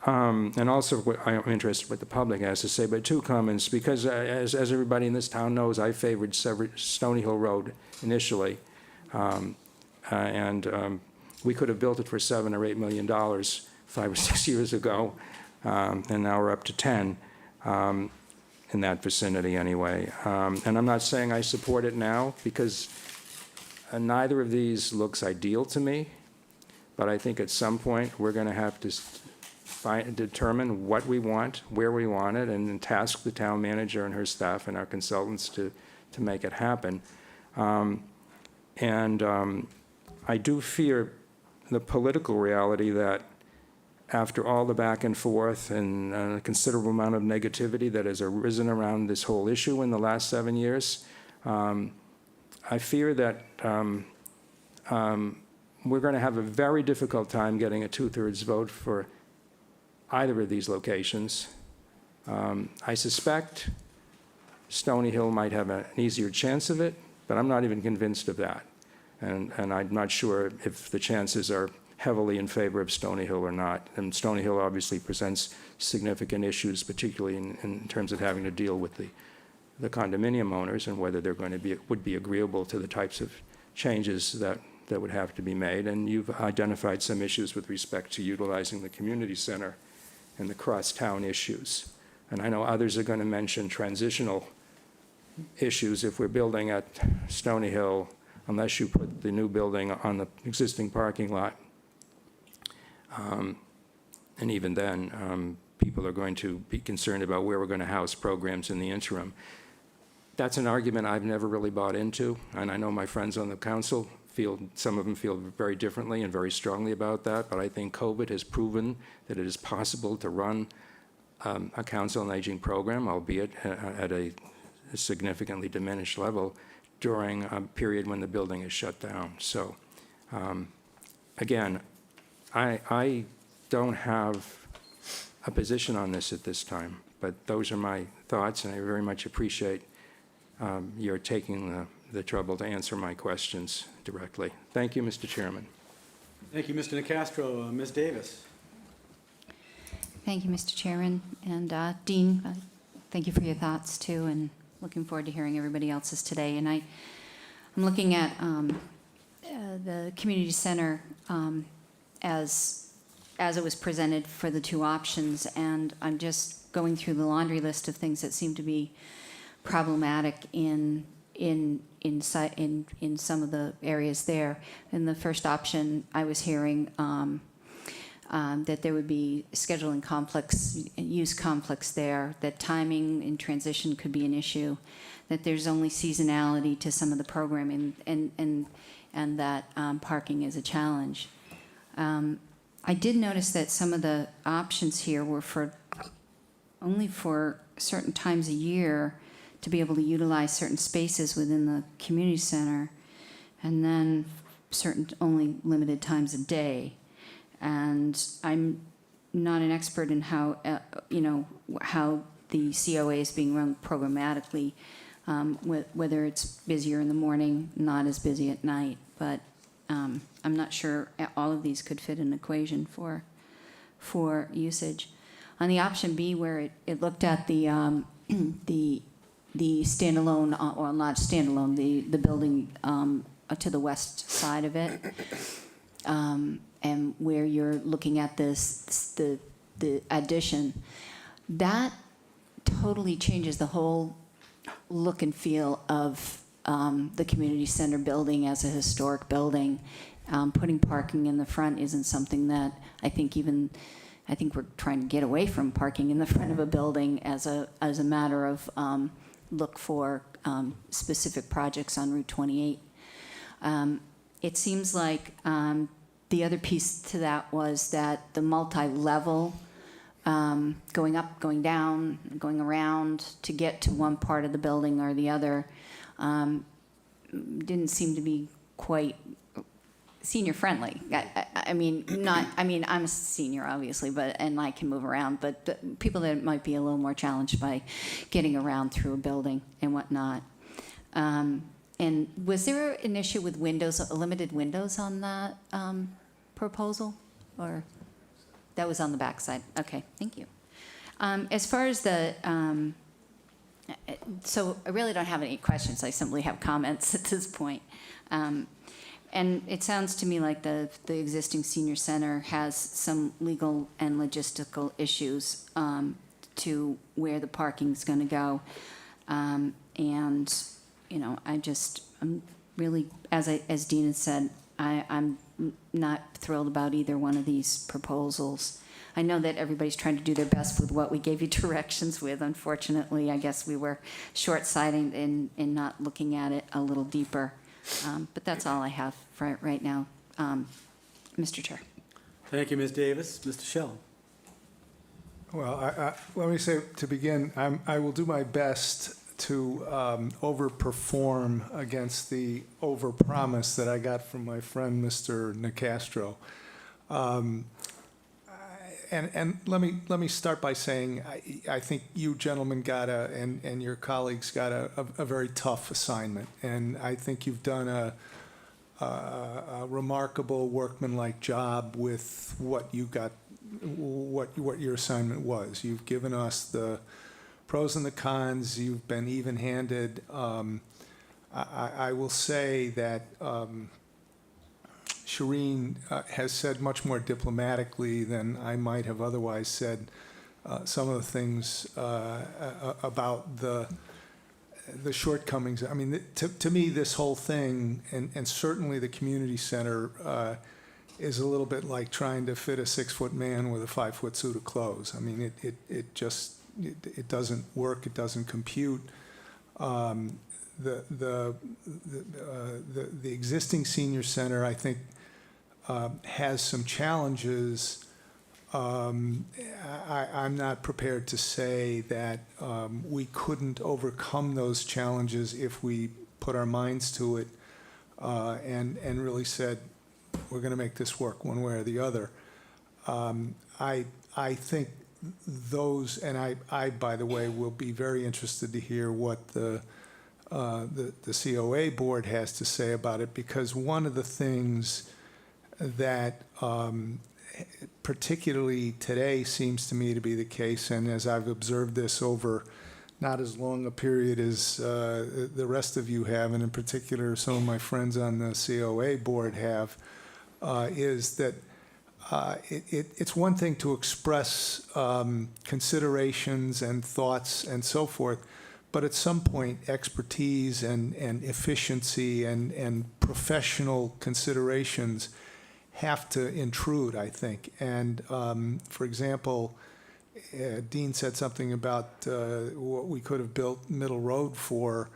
and also I'm interested in what the public has to say, but 2 comments, because as everybody in this town knows, I favored Stony Hill Road initially. And we could have built it for $7 or $8 million 5 or 6 years ago, and now we're up to 10. In that vicinity anyway. And I'm not saying I support it now, because neither of these looks ideal to me, but I think at some point we're going to have to determine what we want, where we want it, and then task the town manager and her staff and our consultants to make it happen. I do fear the political reality that after all the back and forth and a considerable amount of negativity that has arisen around this whole issue in the last 7 years, I fear that we're going to have a very difficult time getting a 2/3 vote for either of these locations. I suspect Stony Hill might have an easier chance of it, but I'm not even convinced of that. And I'm not sure if the chances are heavily in favor of Stony Hill or not. And Stony Hill obviously presents significant issues, particularly in terms of having to deal with the condominium owners and whether they're going to would be agreeable to the types of changes that would have to be made. And you've identified some issues with respect to utilizing the community center and the cross-town issues. And I know others are going to mention transitional issues if we're building at Stony Hill, unless you put the new building on the existing parking lot. And even then, people are going to be concerned about where we're going to house programs in the interim. That's an argument I've never really bought into, and I know my friends on the council some of them feel very differently and very strongly about that, but I think COVID has proven that it is possible to run a council on aging program, albeit at a significantly diminished level, during a period when the building is shut down. So, again, I don't have a position on this at this time, but those are my thoughts, and I very much appreciate your taking the trouble to answer my questions directly. Thank you, Mr. Chairman. Thank you, Mr. Nacastro. Ms. Davis. Thank you, Mr. Chairman. And Dean, thank you for your thoughts, too, and looking forward to hearing everybody else's today. And I'm looking at the community center as it was presented for the 2 options, and I'm just going through the laundry list of things that seem to be problematic in in some of the areas there. In the first option, I was hearing that there would be scheduling conflicts, use conflicts there, that timing in transition could be an issue, that there's only seasonality to some of the programming, and that parking is a challenge. I did notice that some of the options here were only for certain times a year to be able to utilize certain spaces within the community center, and then certain only limited times a day. And I'm not an expert in how how the C.O.A. is being run programmatically, whether it's busier in the morning, not as busy at night. But I'm not sure all of these could fit an equation for usage. On the option B, where it looked at the standalone, or not standalone, the building to the west side of it, and where you're looking at the addition, that totally changes the whole look and feel of the community center building as a historic building. Putting parking in the front isn't something that I think we're trying to get away from parking in the front of a building as a matter of look for specific projects on Route 28. It seems like the other piece to that was that the multi-level going up, going down, going around to get to one part of the building or the other didn't seem to be quite senior friendly. I'm a senior, obviously, and I can move around, but people that might be a little more challenged by getting around through a building and whatnot. And was there an issue with windows, limited windows on that proposal, or that was on the back side? Okay, thank you. As far as so I really don't have any questions. I simply have comments at this point. And it sounds to me like the existing senior center has some legal and logistical issues to where the parking's going to go. And, I'm really, as Dean had said, I'm not thrilled about either one of these proposals. I know that everybody's trying to do their best with what we gave you directions with. Unfortunately, I guess we were short-sighted in not looking at it a little deeper. But that's all I have for right now, Mr. Chair. Thank you, Ms. Davis. Mr. Shell. Well, let me say to begin, I will do my best to overperform against the overpromise that I got from my friend, Mr. Nicastro. And let me start by saying I think you gentlemen and your colleagues got a very tough assignment, and I think you've done a remarkable workmanlike job with what you got, what your assignment was. You've given us the pros and the cons. You've been even-handed. I will say that Shireen has said much more diplomatically than I might have otherwise said some of the things about the shortcomings. I mean, to me, this whole thing, and certainly the community center, is a little bit like trying to fit a 6-foot man with a 5-foot suit of clothes. I mean, it just doesn't work. It doesn't compute. The existing senior center, I think, has some challenges. I'm not prepared to say that we couldn't overcome those challenges if we put our minds to it and really said, we're going to make this work one way or the other. I think those, and I, by the way, will be very interested to hear what the C.O.A. board has to say about it, because one of the things that particularly today seems to me to be the case, and as I've observed this over not as long a period as the rest of you have, and in particular some of my friends on the C.O.A. board have, is that it's one thing to express considerations and thoughts and so forth, But at some point, expertise and efficiency and professional considerations have to intrude, I think. And for example, Dean said something about what we could have built Middle Road for.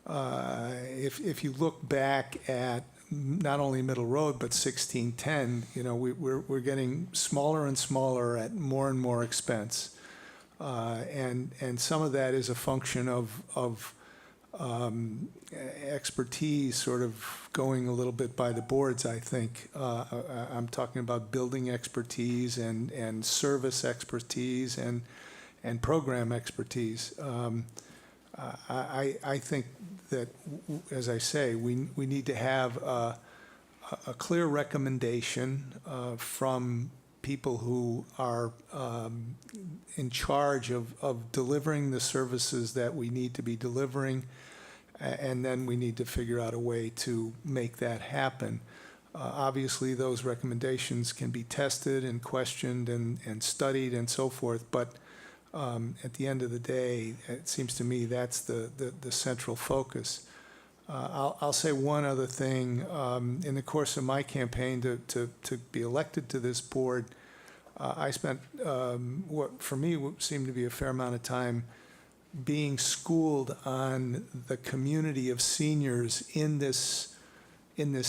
If you look back at not only Middle Road, but 1610, you know, we're getting smaller and smaller at more and more expense. And some of that is a function of expertise sort of going a little bit by the boards, I think. I'm talking about building expertise and service expertise and program expertise. I think that, as I say, we need to have a clear recommendation from people who are in charge of delivering the services that we need to be delivering, and then we need to figure out a way to make that happen. Obviously, those recommendations can be tested and questioned and studied and so forth, but at the end of the day, it seems to me that's the central focus. I'll say one other thing. In the course of my campaign to be elected to this board, I spent what for me seemed to be a fair amount of time being schooled on the community of seniors in this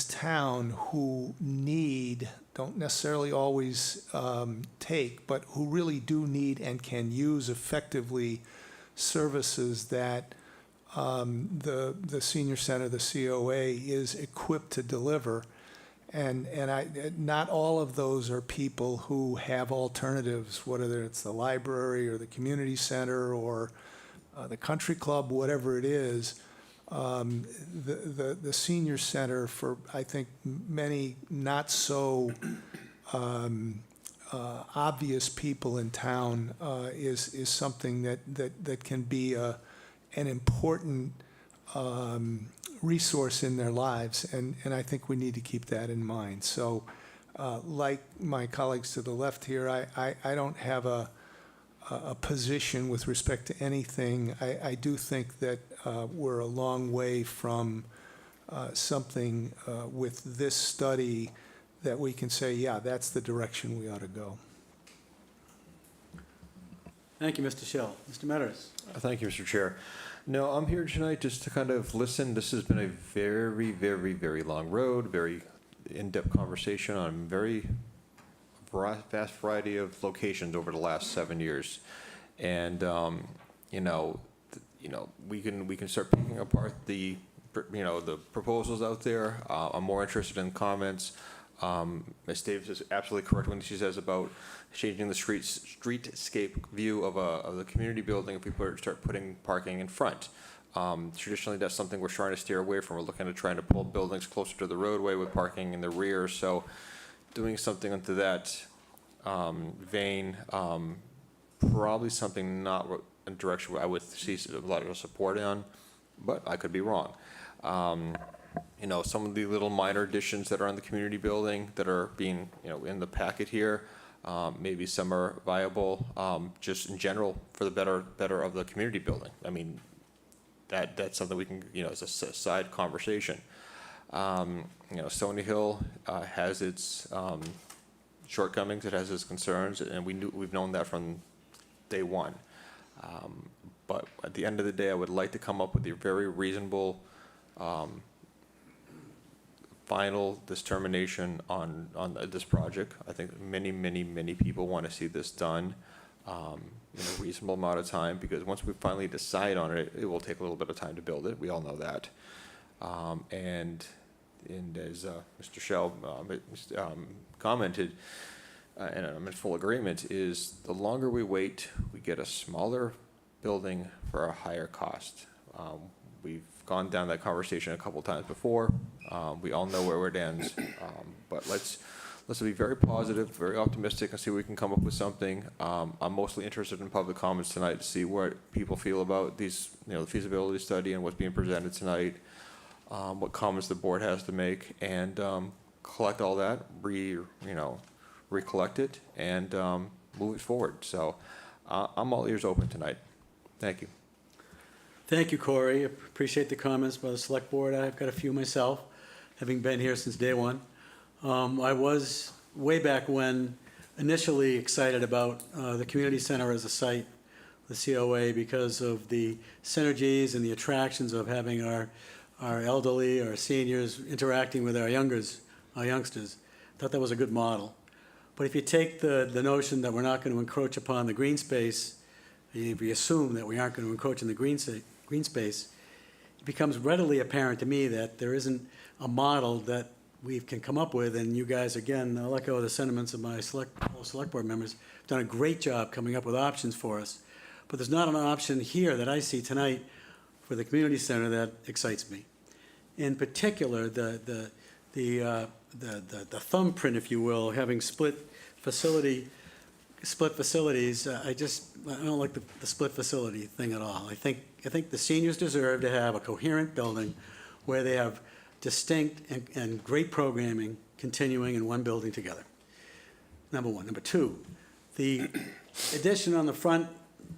town who don't necessarily always take, but who really do need and can use effectively services that the senior center, the C.O.A., is equipped to deliver. And not all of those are people who have alternatives, whether it's the library or the community center or the country club, whatever it is. The senior center, for I think many not so obvious people in town, is something that can be an important resource in their lives, and I think we need to keep that in mind. So, like my colleagues to the left here, I don't have a position with respect to anything. I do think that we're a long way from something with this study that we can say, yeah, that's the direction we ought to go. Thank you, Mr. Schill. Mr. Metters. Thank you, Mr. Chair. No, I'm here tonight just to kind of listen. This has been a very, very, very long road, very in-depth conversation on a very vast variety of locations over the last 7 years. And, we can start picking apart the proposals out there. I'm more interested in comments. Ms. Davis is absolutely correct when she says about changing the streetscape view of the community building if we start putting parking in front. Traditionally, that's something we're trying to steer away from. We're looking at trying to pull buildings closer to the roadway with parking in the rear. So doing something into that vein, probably something not in a direction where I would see a lot of support on, but I could be wrong. Some of the little minor additions that are on the community building that are being, in the packet here, maybe some are viable, just in general for the better of the community building. I mean, that's something we can, as a side conversation. Stony Hill has its shortcomings, it has its concerns, and we've known that from day one. But at the end of the day, I would like to come up with a very reasonable final determination on this project. I think many, many, many people want to see this done in a reasonable amount of time, because once we finally decide on it, it will take a little bit of time to build it. We all know that. And as Mr. Shell commented, and I'm in full agreement, is the longer we wait, we get a smaller building for a higher cost. We've gone down that conversation a couple times before. We all know where it ends, but let's be very positive, very optimistic, and see if we can come up with something. I'm mostly interested in public comments tonight to see what people feel about these, the feasibility study and what's being presented tonight, what comments the board has to make, and collect all that, recollect it, and move it forward. So I'm all ears open tonight. Thank you. Thank you, Corey. Appreciate the comments by the select board. I've got a few myself, having been here since day one. I was, way back when, initially excited about the community center as a site, the C.O.A., because of the synergies and the attractions of having our elderly, our seniors interacting with our youngsters. Thought that was a good model. But if you take the notion that we're not going to encroach upon the green space, if we assume that we aren't going to encroach in the green space, it becomes readily apparent to me that there isn't a model that we can come up with, and you guys, again, I'll echo the sentiments of my select board members, have done a great job coming up with options for us. But there's not an option here that I see tonight for the community center that excites me. In particular, the thumbprint, if you will, having split facilities, I don't like the split facility thing at all. I think the seniors deserve to have a coherent building where they have distinct and great programming continuing in one building together. Number one. Number two, the addition on the front,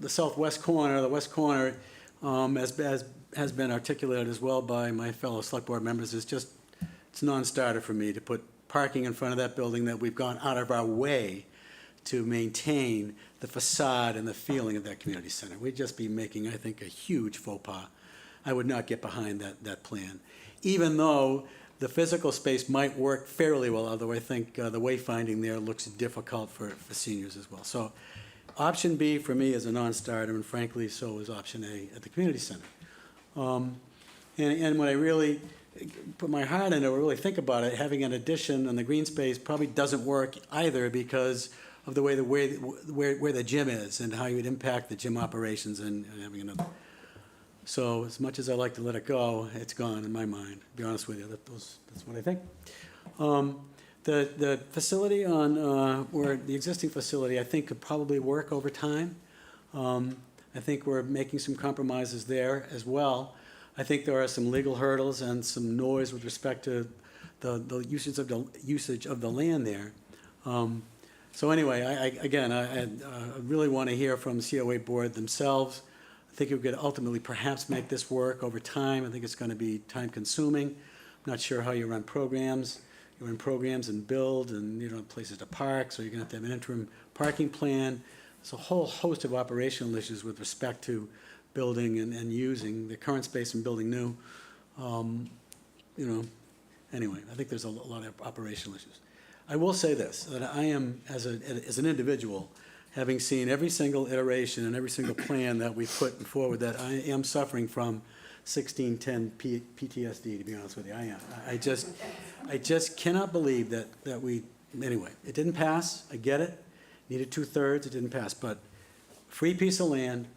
the southwest corner, the west corner, as has been articulated as well by my fellow select board members, it's a non-starter for me to put parking in front of that building that we've gone out of our way to maintain the facade and the feeling of that community center. We'd just be making, I think, a huge faux pas. I would not get behind that plan. Even though the physical space might work fairly well, although I think the wayfinding there looks difficult for seniors as well. So option B for me is a non-starter, and frankly, so is option A at the community center. And when I really put my heart into it, really think about it, having an addition on the green space probably doesn't work either because of the way where the gym is and how you would impact the gym operations and having another. So as much as I like to let it go, it's gone in my mind, to be honest with you. That's what I think. The facility or the existing facility, I think could probably work over time. I think we're making some compromises there as well. I think there are some legal hurdles and some noise with respect to the usage of the land there. So anyway, I really want to hear from the C.O.A. board themselves. I think we could ultimately perhaps make this work over time. I think it's going to be time consuming. I'm not sure how you run programs. You run programs and build and you don't have places to park, so you're going to have an interim parking plan. There's a whole host of operational issues with respect to building and using the current space and building new. Anyway, I think there's a lot of operational issues. I will say this, that I am, as an individual, having seen every single iteration and every single plan that we've put forward, that I am suffering from 1610 PTSD, to be honest with you. I am. I just cannot believe that we, anyway, it didn't pass. I get it. Needed 2/3, it didn't pass. But free piece of land,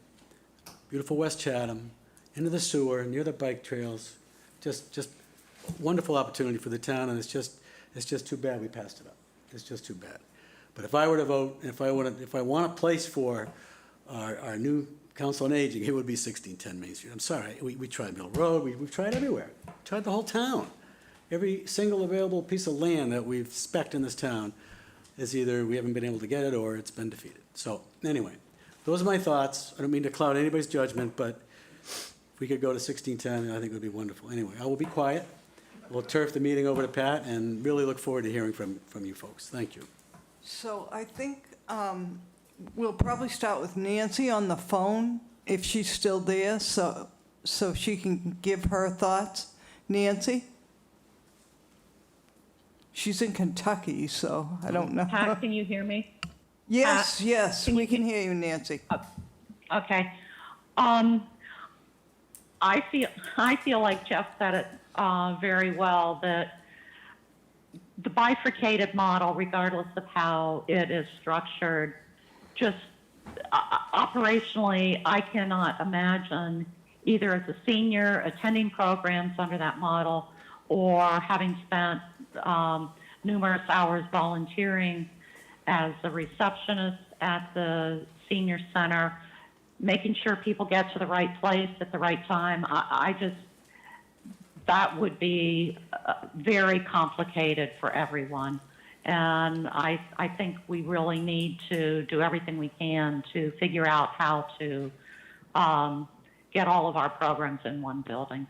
beautiful West Chatham, into the sewer, near the bike trails, just wonderful opportunity for the town, and it's just too bad we passed it up. It's just too bad. But if I were to vote, if I want a place for our new council on aging, it would be 1610 Main Street. I'm sorry, we tried Mill Road, we've tried everywhere. Tried the whole town. Every single available piece of land that we've spec'd in this town is either we haven't been able to get it or it's been defeated. So anyway, those are my thoughts. I don't mean to cloud anybody's judgment, but if we could go to 1610, I think it would be wonderful. Anyway, I will be quiet. We'll turf the meeting over to Pat and really look forward to hearing from you folks. Thank you. So I think we'll probably start with Nancy on the phone, if she's still there, so she can give her thoughts. Nancy? She's in Kentucky, so I don't know. Pat, can you hear me? Yes, yes, can we you can hear you, Nancy. Okay. I feel like Jeff said it very well, that the bifurcated model, regardless of how it is structured, just operationally, I cannot imagine either as a senior attending programs under that model or having spent numerous hours volunteering as a receptionist at the senior center, making sure people get to the right place at the right time. That would be very complicated for everyone. And I think we really need to do everything we can to figure out how to get all of our programs in one building.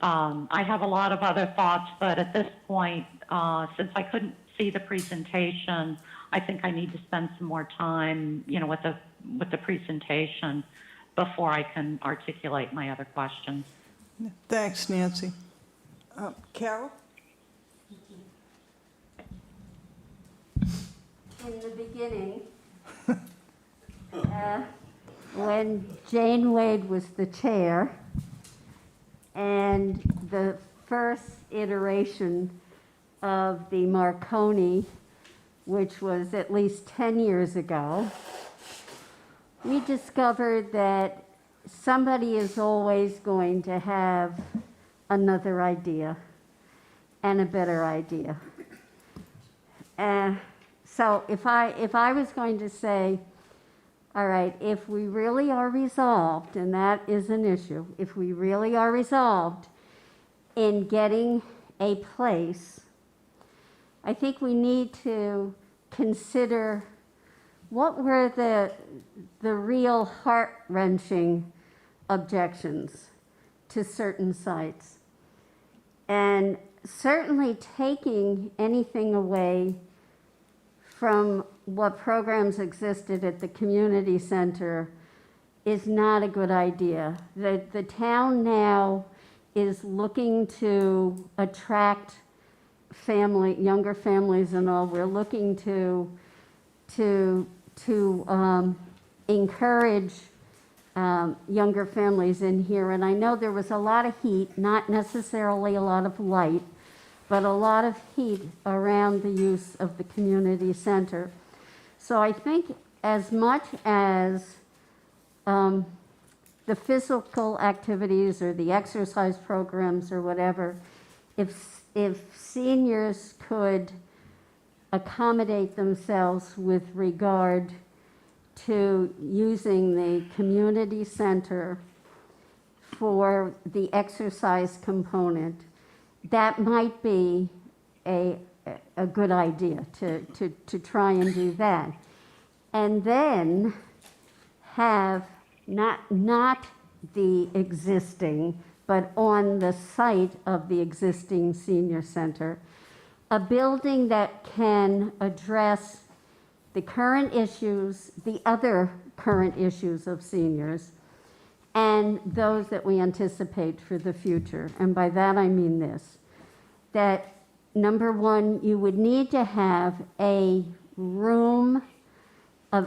I have a lot of other thoughts, but at this point, since I couldn't see the presentation, I think I need to spend some more time, with the presentation before I can articulate my other questions. Thanks, Nancy. Carol? In the beginning, when Jane Wade was the chair, and the first iteration of the Marconi, which was at least 10 years ago, we discovered that somebody is always going to have another idea and a better idea. So if I was going to say, all right, if we really are resolved, and that is an issue, if we really are resolved in getting a place, I think we need to consider what were the real heart-wrenching objections to certain sites. And certainly taking anything away from what programs existed at the community center is not a good idea. The town now is looking to attract younger families and all. We're looking to encourage younger families in here. And I know there was a lot of heat, not necessarily a lot of light, but a lot of heat around the use of the community center. So I think as much as the physical activities or the exercise programs or whatever, if seniors could accommodate themselves with regard to using the community center for the exercise component, that might be a good idea to try and do that. And then have not the existing, but on the site of the existing senior center, a building that can address the current issues, the other current issues of seniors, and those that we anticipate for the future. And by that I mean this, that number one, you would need to have a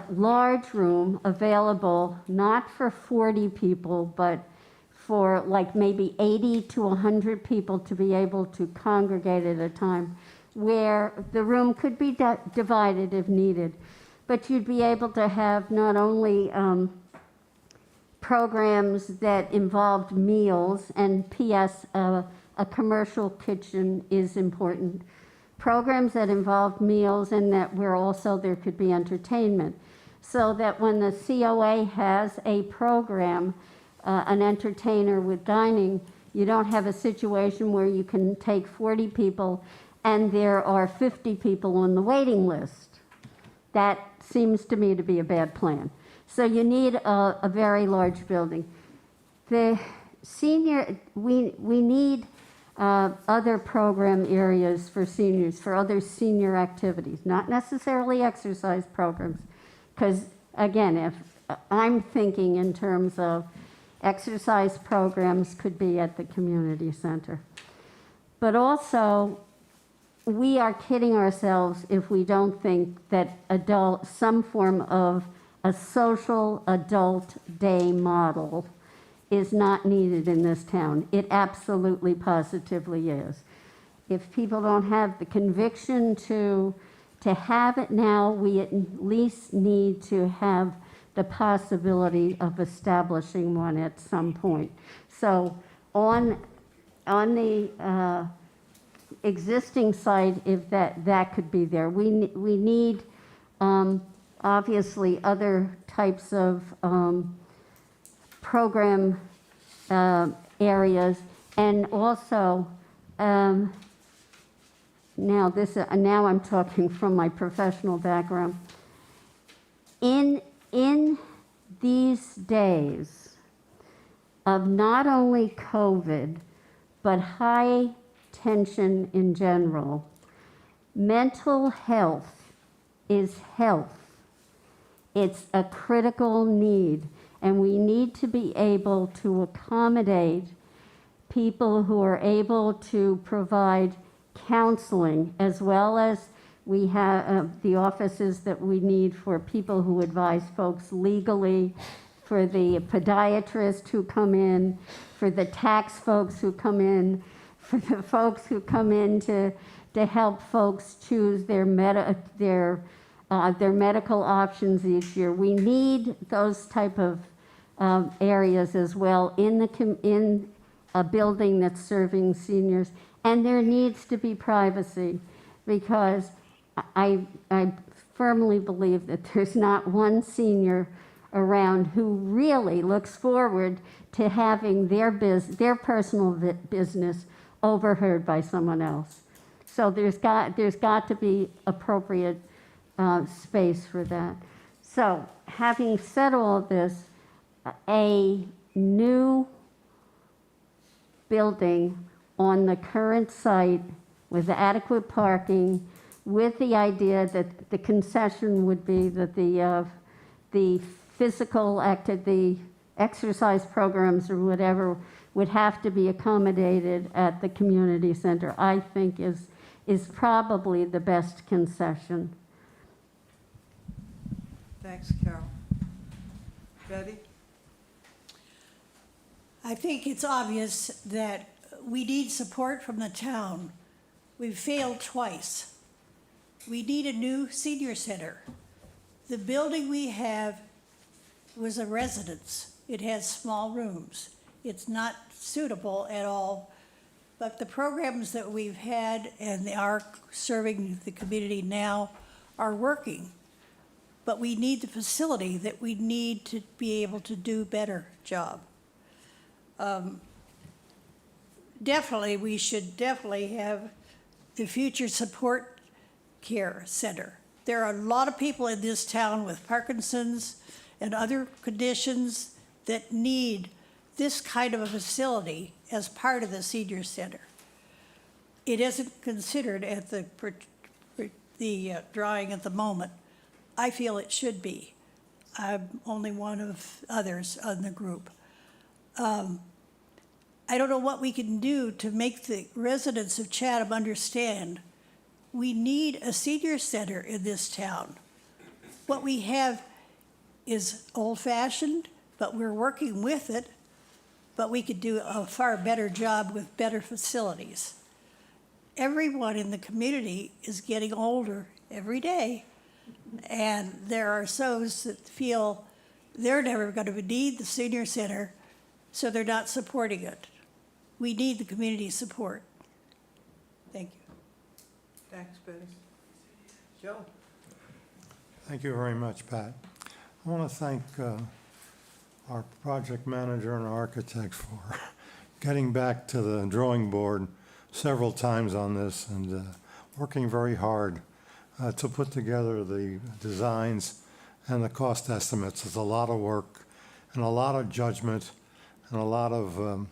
large room available, not for 40 people, but for like maybe 80 to 100 people to be able to congregate at a time, where the room could be divided if needed. But you'd be able to have not only programs that involved meals, and P.S., a commercial kitchen is important, programs that involved meals and that where also there could be entertainment, so that when the C.O.A. has a program, an entertainer with dining, you don't have a situation where you can take 40 people and there are 50 people on the waiting list. That seems to me to be a bad plan. So you need a very large building. The senior, we need other program areas for seniors, for other senior activities, not necessarily exercise programs. Because again, if I'm thinking in terms of exercise programs could be at the community center. But also, we are kidding ourselves if we don't think that some form of a social adult day model is not needed in this town. It absolutely, positively is. If people don't have the conviction to have it now, we at least need to have the possibility of establishing one at some point. So on the existing site, if that could be there, we need obviously other types of program areas, and also now I'm talking from my professional background. In these days, of not only COVID, but high tension in general. Mental health is health. It's a critical need, and we need to be able to accommodate people who are able to provide counseling, as well as we have the offices that we need for people who advise folks legally, for the podiatrists who come in, for the tax folks who come in, for the folks who come in to help folks choose their medical options each year. We need those type of areas as well in a building that's serving seniors. And there needs to be privacy, because I firmly believe that there's not one senior around who really looks forward to having their personal business overheard by someone else. So there's got to be appropriate space for that. So having said all this, a new building on the current site with adequate parking, with the idea that the concession would be that the physical the exercise programs or whatever would have to be accommodated at the community center, I think is probably the best concession. Thanks, Carol. Betty? I think it's obvious that we need support from the town. We've failed twice. We need a new senior center. The building we have was a residence. It has small rooms. It's not suitable at all, but the programs that we've had and they are serving the community now are working. But we need the facility that we need to be able to do a better job. Definitely, we should definitely have the Future Support Care Center. There are a lot of people in this town with Parkinson's and other conditions that need this kind of a facility as part of the senior center. It isn't considered at the drawing at the moment. I feel it should be. I'm only one of others on the group. I don't know what we can do to make the residents of Chatham understand we need a senior center in this town. What we have is old-fashioned, but we're working with it, but we could do a far better job with better facilities. Everyone in the community is getting older every day, and there are those that feel they're never going to need the senior center, so they're not supporting it. We need the community support. Thank you. Thanks, Betty. Joe? Thank you very much, Pat. I want to thank our project manager and architect for getting back to the drawing board several times on this and working very hard to put together the designs and the cost estimates. It's a lot of work and a lot of judgment and a lot of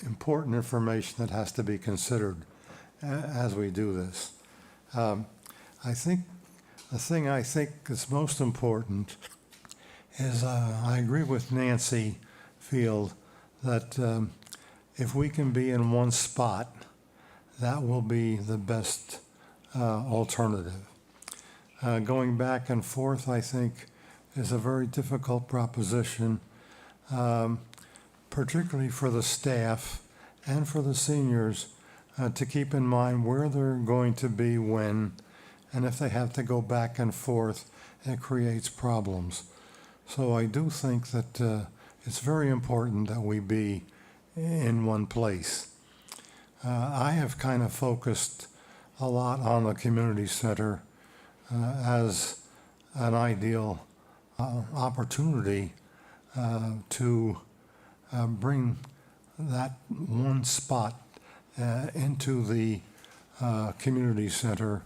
important information that has to be considered as we do this. I think the thing I think is most important is I agree with Nancy Field that if we can be in one spot, that will be the best alternative. Going back and forth, I think, is a very difficult proposition, particularly for the staff and for the seniors to keep in mind where they're going to be when, and if they have to go back and forth, it creates problems. So I do think that it's very important that we be in one place. I have kind of focused a lot on the community center as an ideal opportunity to bring that one spot into the community center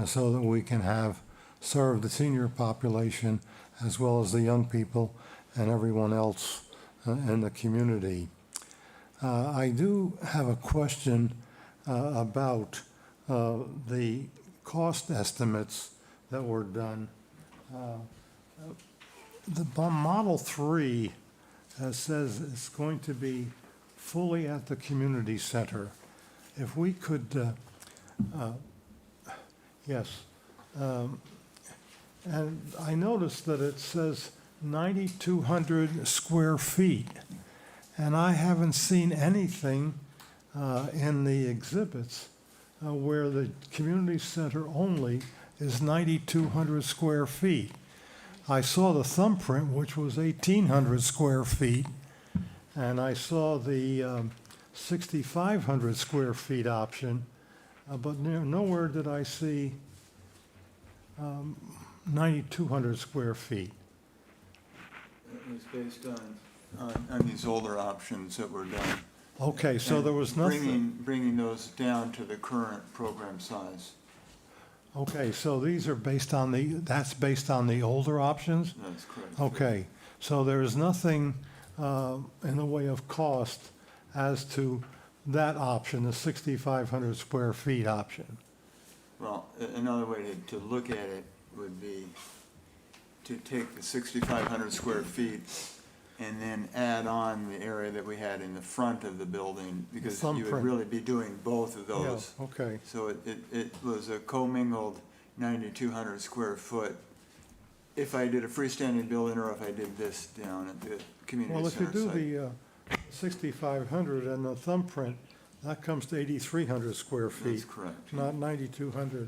so that we can serve the senior population as well as the young people and everyone else in the community. I do have a question about the cost estimates that were done. The Model 3 says it's going to be fully at the community center. If we could, yes. And I noticed that it says 9,200 square feet. And I haven't seen anything in the exhibits where the community center only is 9,200 square feet. I saw the thumbprint, which was 1,800 square feet, and I saw the 6,500 square feet option, but nowhere did I see 9,200 square feet. It was based on these older options that were done. Okay, so And there was nothing. Bringing those down to the current program size. Okay, so these are based on that's based on the older options? That's correct. Okay, so there is nothing in the way of cost as to that option, the 6,500 square feet option. Well, another way to look at it would be to take the 6,500 square feet and then add on the area that we had in the front of the building, because you would Thumbprint. really be doing both of those. Yeah, okay. So it was a commingled 9,200 square foot, if I did a freestanding building or if I did this down at the community Well, if center you do site. the 6,500 and the thumbprint, that comes to 8,300 square feet. That's correct. Not 9,200.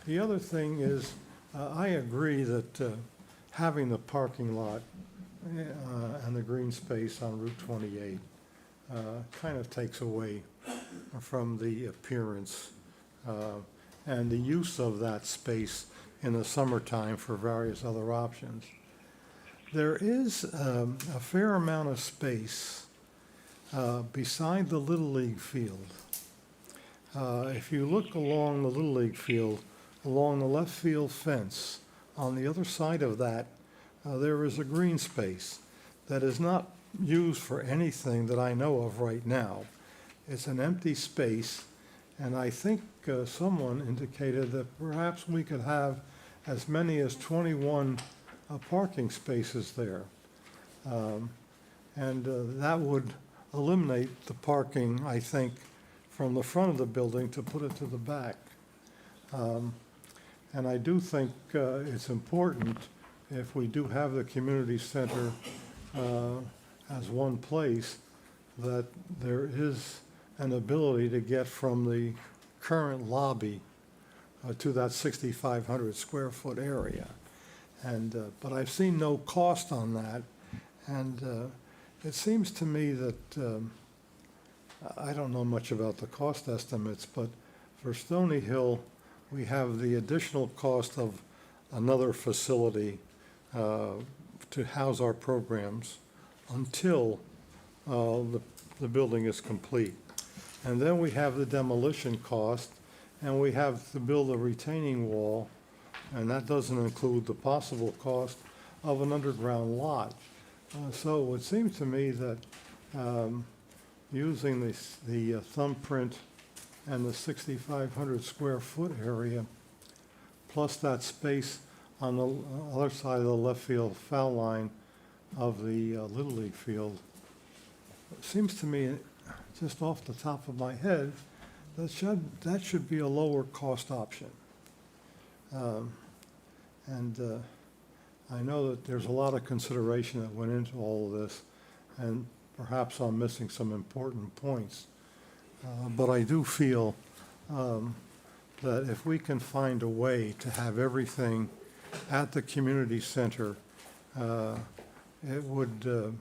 The other thing is, I agree that having the parking lot and the green space on Route 28 kind of takes away from the appearance and the use of that space in the summertime for various other options. There is a fair amount of space beside the Little League field. If you look along the Little League field, along the left field fence, on the other side of that, there is a green space that is not used for anything that I know of right now. It's an empty space, and I think someone indicated that perhaps we could have as many as 21 parking spaces there. And that would eliminate the parking, I think, from the front of the building to put it to the back. And I do think it's important, if we do have the community center as one place, that there is an ability to get from the current lobby to that 6,500 square foot area. And but I've seen no cost on that, and it seems to me that I don't know much about the cost estimates, but for Stony Hill, we have the additional cost of another facility to house our programs until the building is complete. And then we have the demolition cost, and we have to build a retaining wall, and that doesn't include the possible cost of an underground lodge. So it seems to me that using the thumbprint and the 6,500 square foot area, plus that space on the other side of the left field foul line of the Little League field, it seems to me, just off the top of my head, that should be a lower cost option. And I know that there's a lot of consideration that went into all of this, and perhaps I'm missing some important points. But I do feel that if we can find a way to have everything at the community center, it would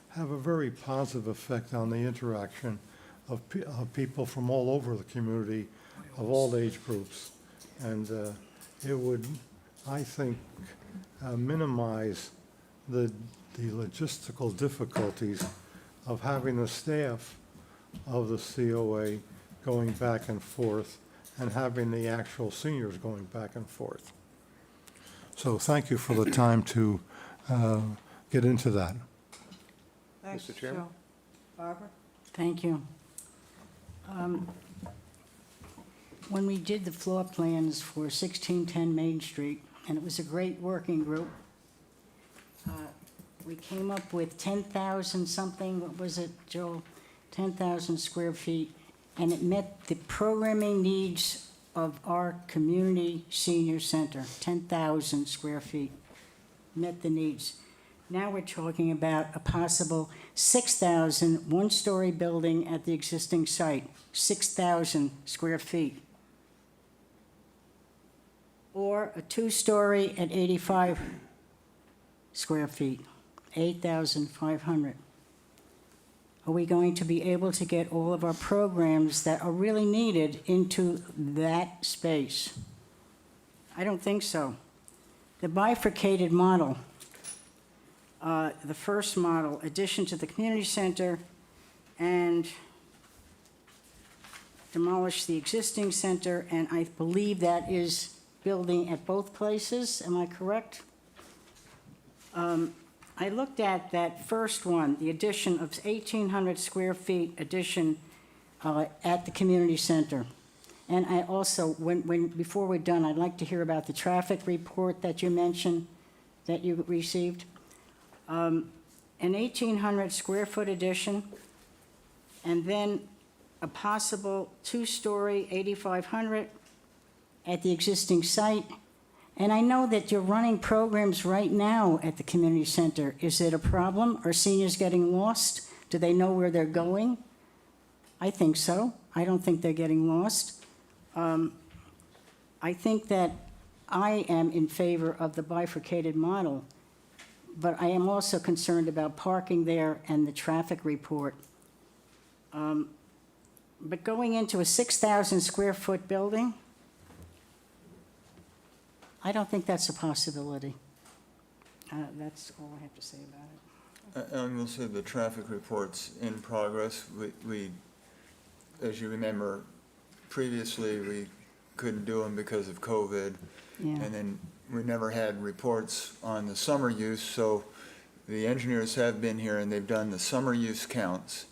have a very positive effect on the interaction of people from all over the community, of all age groups. And it would, I think, minimize the logistical difficulties of having the staff of the C.O.A. going back and forth and having the actual seniors going back and forth. So thank you for the time to get into that. Thanks, Mr. Chairman? Joe. Barbara? Thank you. When we did the floor plans for 1610 Main Street, and it was a great working group, we came up with 10,000 something, what was it, Joel? 10,000 square feet, and it met the programming needs of our community senior center, 10,000 square feet, met the needs. Now we're talking about a possible 6,000 one-story building at the existing site, 6,000 square feet. Or a two-story at 85 square feet, 8,500. Are we going to be able to get all of our programs that are really needed into that space? I don't think so. The bifurcated model, the first model, addition to the community center and demolish the existing center, and I believe that is building at both places, am I correct? I looked at that first one, the addition of 1,800 square feet addition at the community center. And I also, before we're done, I'd like to hear about the traffic report that you mentioned that you received. An 1,800 square foot addition, and then a possible two-story 8,500 at the existing site. And I know that you're running programs right now at the community center. Is it a problem? Are seniors getting lost? Do they know where they're going? I think so. I don't think they're getting lost. I think that I am in favor of the bifurcated model, but I am also concerned about parking there and the traffic report. But going into a 6,000 square foot building, I don't think that's a possibility. That's all I have to say about it. And we'll say the traffic report's in progress. We, as you remember, previously we couldn't do them because of COVID. Yeah. And then we never had reports on the summer use, so the engineers have been here and they've done the summer use counts.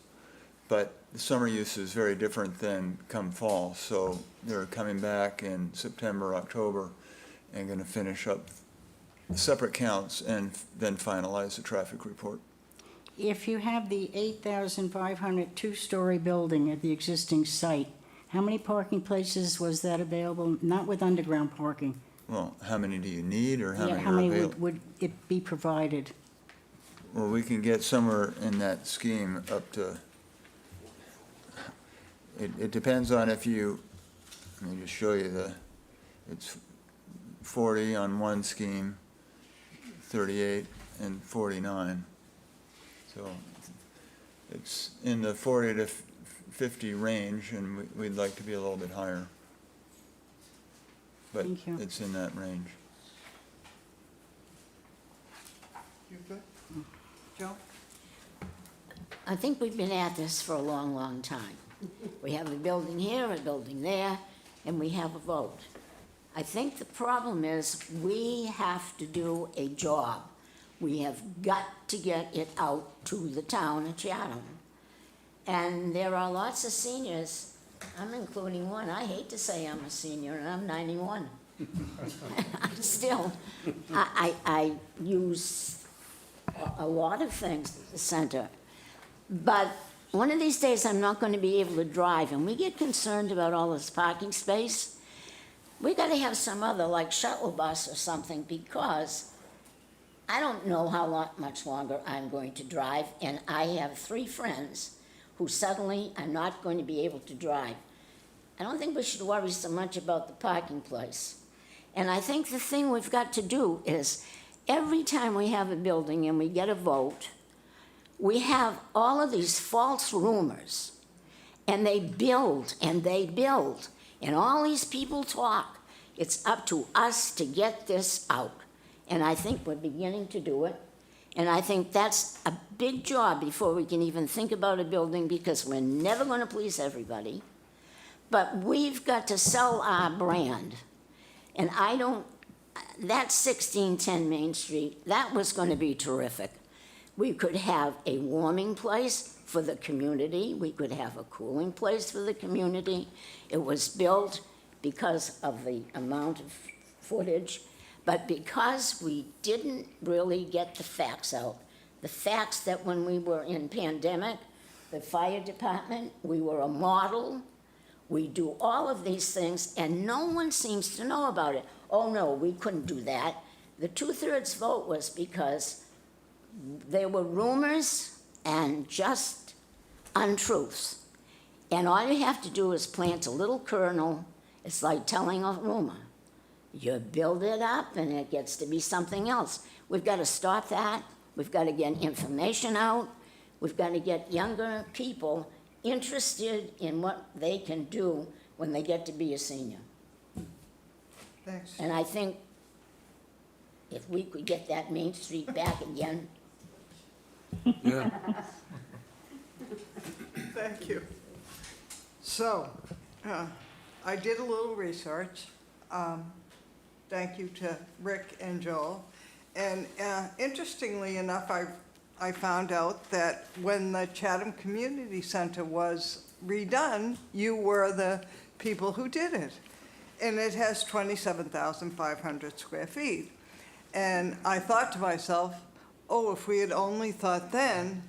But the summer use is very different than come fall, so they're coming back in September, October, and going to finish up separate counts and then finalize the traffic report. If you have the 8,500 two-story building at the existing site, how many parking places was that available, not with underground parking? Well, how many do you need, or how Yeah, many how are many available? would it be provided? Well, we can get somewhere in that scheme up to, it depends on if you, let me just show you it's 40 on one scheme, 38 and 49. So it's in the 40 to 50 range, and we'd like to be a little bit higher. But Thank you. it's in that range. Joe? I think we've been at this for a long, long time. We have a building here, a building there, and we have a vote. I think the problem is we have to do a job. We have got to get it out to the town of Chatham. And there are lots of seniors, I'm including one. I hate to say I'm a senior, and I'm 91. Still, I use a lot of things at the center. But one of these days, I'm not going to be able to drive, and we get concerned about all this parking space. We got to have some other, like shuttle bus or something, because I don't know how much longer I'm going to drive, and I have 3 friends who suddenly are not going to be able to drive. I don't think we should worry so much about the parking place. And I think the thing we've got to do is, every time we have a building and we get a vote, we have all of these false rumors, and they build, and they build, and all these people talk. It's up to us to get this out. And I think we're beginning to do it. And I think that's a big job before we can even think about a building, because we're never going to please everybody. But we've got to sell our brand. And that 1610 Main Street, that was going to be terrific. We could have a warming place for the community. We could have a cooling place for the community. It was built because of the amount of footage, but because we didn't really get the facts out. The facts that when we were in pandemic, the fire department, we were a model. We do all of these things, and no one seems to know about it. Oh, no, we couldn't do that. The 2/3 vote was because there were rumors and just untruths. And all you have to do is plant a little kernel. It's like telling a rumor. You build it up, and it gets to be something else. We've got to stop that. We've got to get information out. We've got to get younger people interested in what they can do when they get to be a senior. Thanks. And I think if we could get that Main Street back again. Yeah. Thank you. So, I did a little research. Thank you to Rick and Joel. And interestingly enough, I found out that when the Chatham Community Center was redone, you were the people who did it. And it has 27,500 square feet. And I thought to myself, oh, if we had only thought then,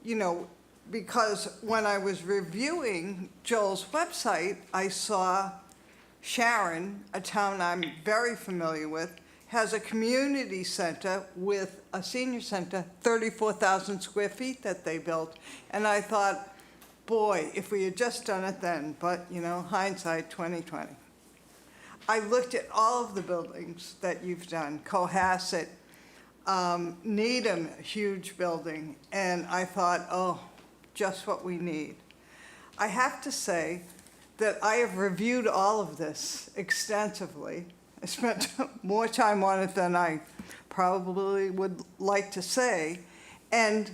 you know, because when I was reviewing Joel's website, I saw Sharon, a town I'm very familiar with, has a community center with a senior center, 34,000 square feet that they built. And I thought, boy, if we had just done it then, but, you know, hindsight 2020. I looked at all of the buildings that you've done, Cohasset, Needham, a huge building, and I thought, oh, just what we need. I have to say that I have reviewed all of this extensively. I spent more time on it than I probably would like to say. And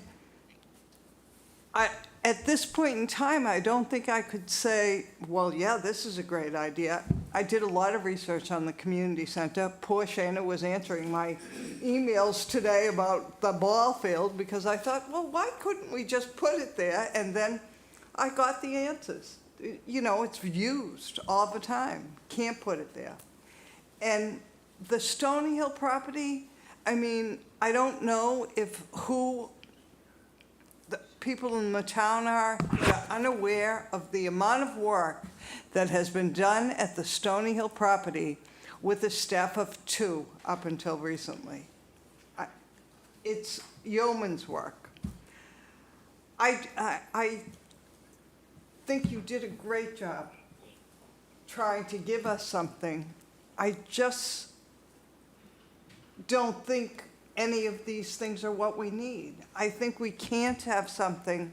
at this point in time, I don't think I could say, well, yeah, this is a great idea. I did a lot of research on the community center. Poor Shana was answering my emails today about the ball field because I thought, well, why couldn't we just put it there? And then I got the answers. You know, it's used all the time. Can't put it there. And the Stony Hill property, I mean, I don't know if who the people in the town are unaware of the amount of work that has been done at the Stony Hill property with a staff of 2 up until recently. It's yeoman's work. I think you did a great job trying to give us something. I just don't think any of these things are what we need. I think we can't have something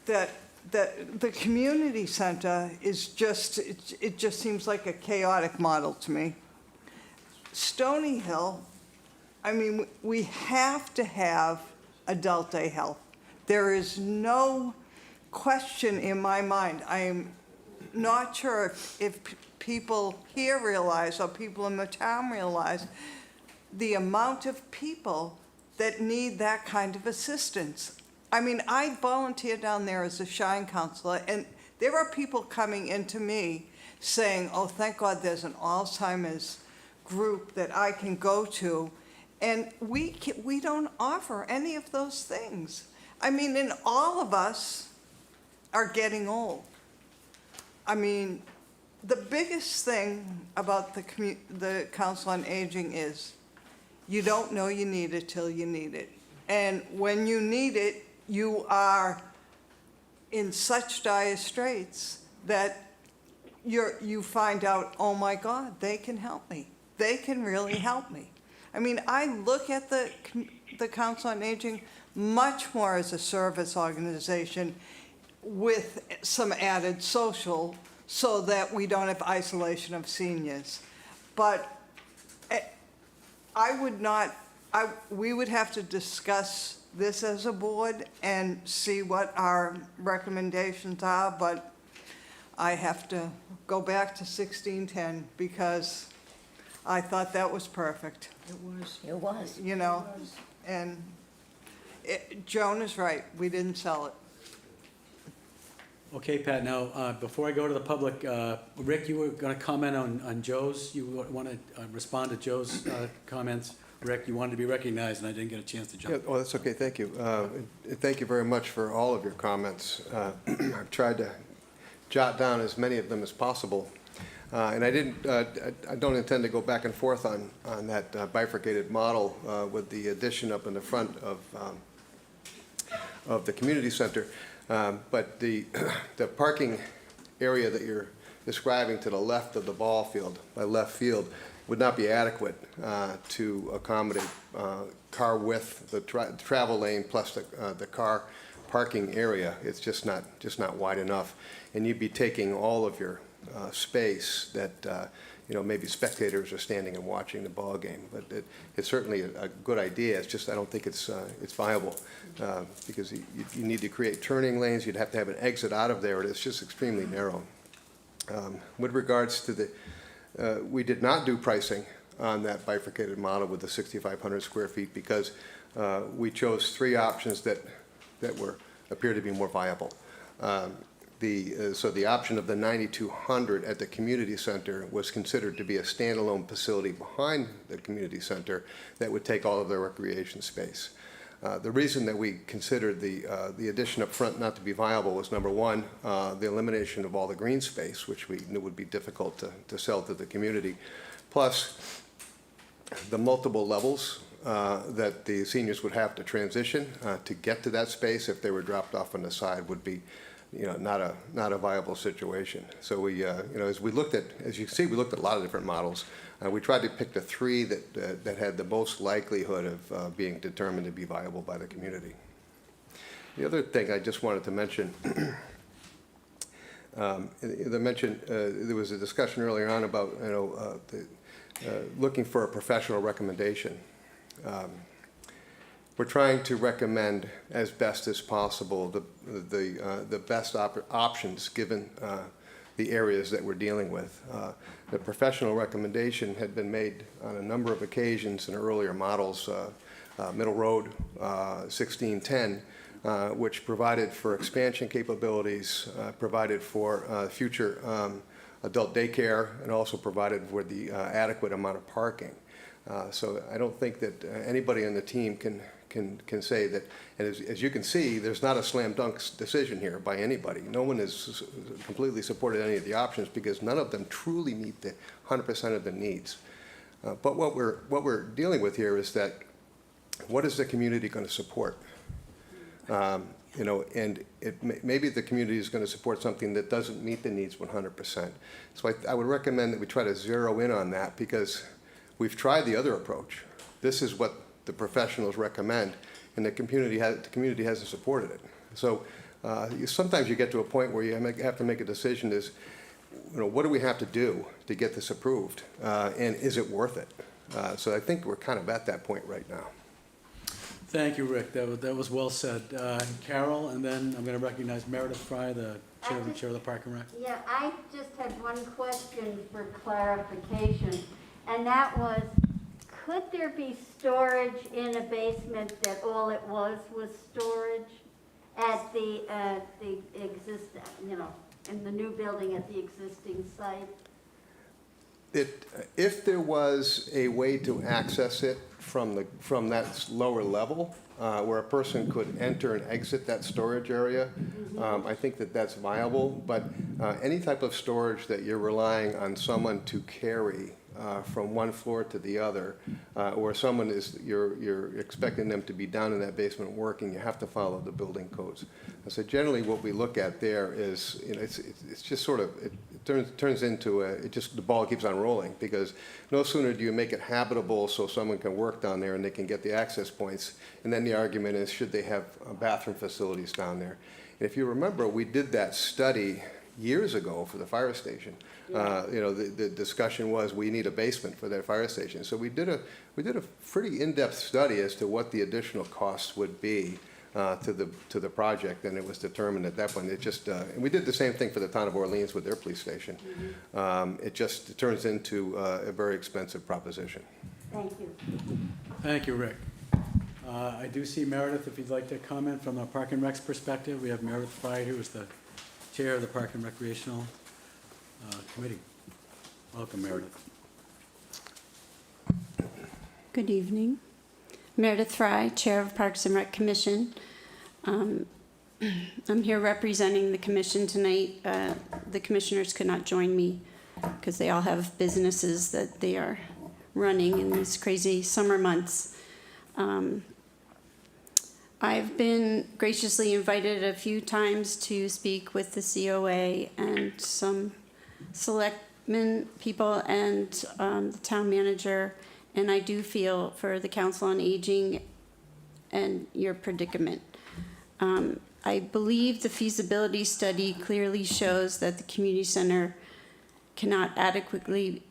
that the community center is just, it just seems like a chaotic model to me. Stony Hill, I mean, we have to have adult day health. There is no question in my mind. I am not sure if people here realize or people in the town realize the amount of people that need that kind of assistance. I mean, I volunteer down there as a Shine counselor, and there are people coming into me saying, oh, thank God there's an Alzheimer's group that I can go to, and we don't offer any of those things. I mean, and all of us are getting old. I mean, the biggest thing about the Council on Aging is you don't know you need it till you need it. And when you need it, you are in such dire straits that you find out, oh my God, they can help me. They can really help me. I mean, I look at the Council on Aging much more as a service organization with some added social so that we don't have isolation of seniors. But we would have to discuss this as a board and see what our recommendations are, but I have to go back to 1610 because I thought that was perfect. It was. You know, and Joan is right, we didn't sell it. Okay, Pat, now, before I go to the public, Rick, you were going to comment on Joe's, you want to respond to Joe's comments? Rick, you wanted to be recognized, and I didn't get a chance to jump. Yeah, well, that's okay, thank you. Thank you very much for all of your comments. I've tried to jot down as many of them as possible. And I don't intend to go back and forth on that bifurcated model with the addition up in the front of the community center. But the parking area that you're describing to the left of the ball field, by left field, would not be adequate to accommodate car width, the travel lane plus the car parking area. It's just not wide enough, and you'd be taking all of your space that maybe spectators are standing and watching the ball game. But it's certainly a good idea. It's just I don't think it's viable because you need to create turning lanes. You'd have to have an exit out of there, and it's just extremely narrow. With regards to we did not do pricing on that bifurcated model with the 6,500 square feet because we chose three options that appear to be more viable. So the option of the 9,200 at the community center was considered to be a standalone facility behind the community center that would take all of the recreation space. The reason that we considered the addition up front not to be viable was, number one, the elimination of all the green space, which we knew would be difficult to sell to the community, plus the multiple levels that the seniors would have to transition to get to that space if they were dropped off on the side would be not a viable situation. So we, as you can see, we looked at a lot of different models. We tried to pick the three that had the most likelihood of being determined to be viable by the community. The other thing I just wanted to mention, there was a discussion earlier on about looking for a professional recommendation. We're trying to recommend as best as possible the best options given the areas that we're dealing with. The professional recommendation had been made on a number of occasions in earlier models, Middle Road 1610, which provided for expansion capabilities, provided for future adult daycare, and also provided for the adequate amount of parking. So I don't think that anybody on the team can say that, and as you can see, there's not a slam dunk decision here by anybody. No one has completely supported any of the options because none of them truly meet the 100% of the needs. But what we're dealing with here is that what is the community going to support? And maybe the community is going to support something that doesn't meet the needs 100%. So I would recommend that we try to zero in on that because we've tried the other approach. This is what the professionals recommend, and the community hasn't supported it. So sometimes you get to a point where you have to make a decision: is what do we have to do to get this approved, and is it worth it? So I think we're kind of at that point right now. Thank you, Rick. That was well said. Carol, and then I'm going to recognize Meredith Fry, the chair of the Park and Rec. Yeah, I just had one question for clarification, and that was, could there be storage in a basement that all it was storage at the in the new building at the existing site? If there was a way to access it from that lower level, where a person could enter and exit that storage area, I think that's viable. But any type of storage that you're relying on someone to carry from one floor to the other, or you're expecting them to be down in that basement working, you have to follow the building codes. So generally, what we look at there is, it's just sort of it turns into the ball keeps on rolling, because no sooner do you make it habitable so someone can work down there and they can get the access points, and then the argument is, should they have bathroom facilities down there? And if you remember, we did that study years ago for the fire station. The discussion was we need a basement for that fire station. So we did a pretty in-depth study as to what the additional costs would be to the project, and it was determined at that point. And we did the same thing for the town of Orleans with their police station. It turns into a very expensive proposition. Thank you. Thank you, Rick. I do see Meredith, if you'd like to comment from a Park and Rec's perspective. We have Meredith Fry, who is the chair of the Park and Recreational Committee. Welcome, Meredith. Good evening. Meredith Fry, Chair of Parks and Rec Commission. I'm here representing the commission tonight. The commissioners could not join me because they all have businesses that they are running in these crazy summer months. I've been graciously invited a few times to speak with the C.O.A. and some selectmen people and the town manager, and I do feel for the Council on Aging and your predicament. I believe the feasibility study clearly shows that the community center cannot adequately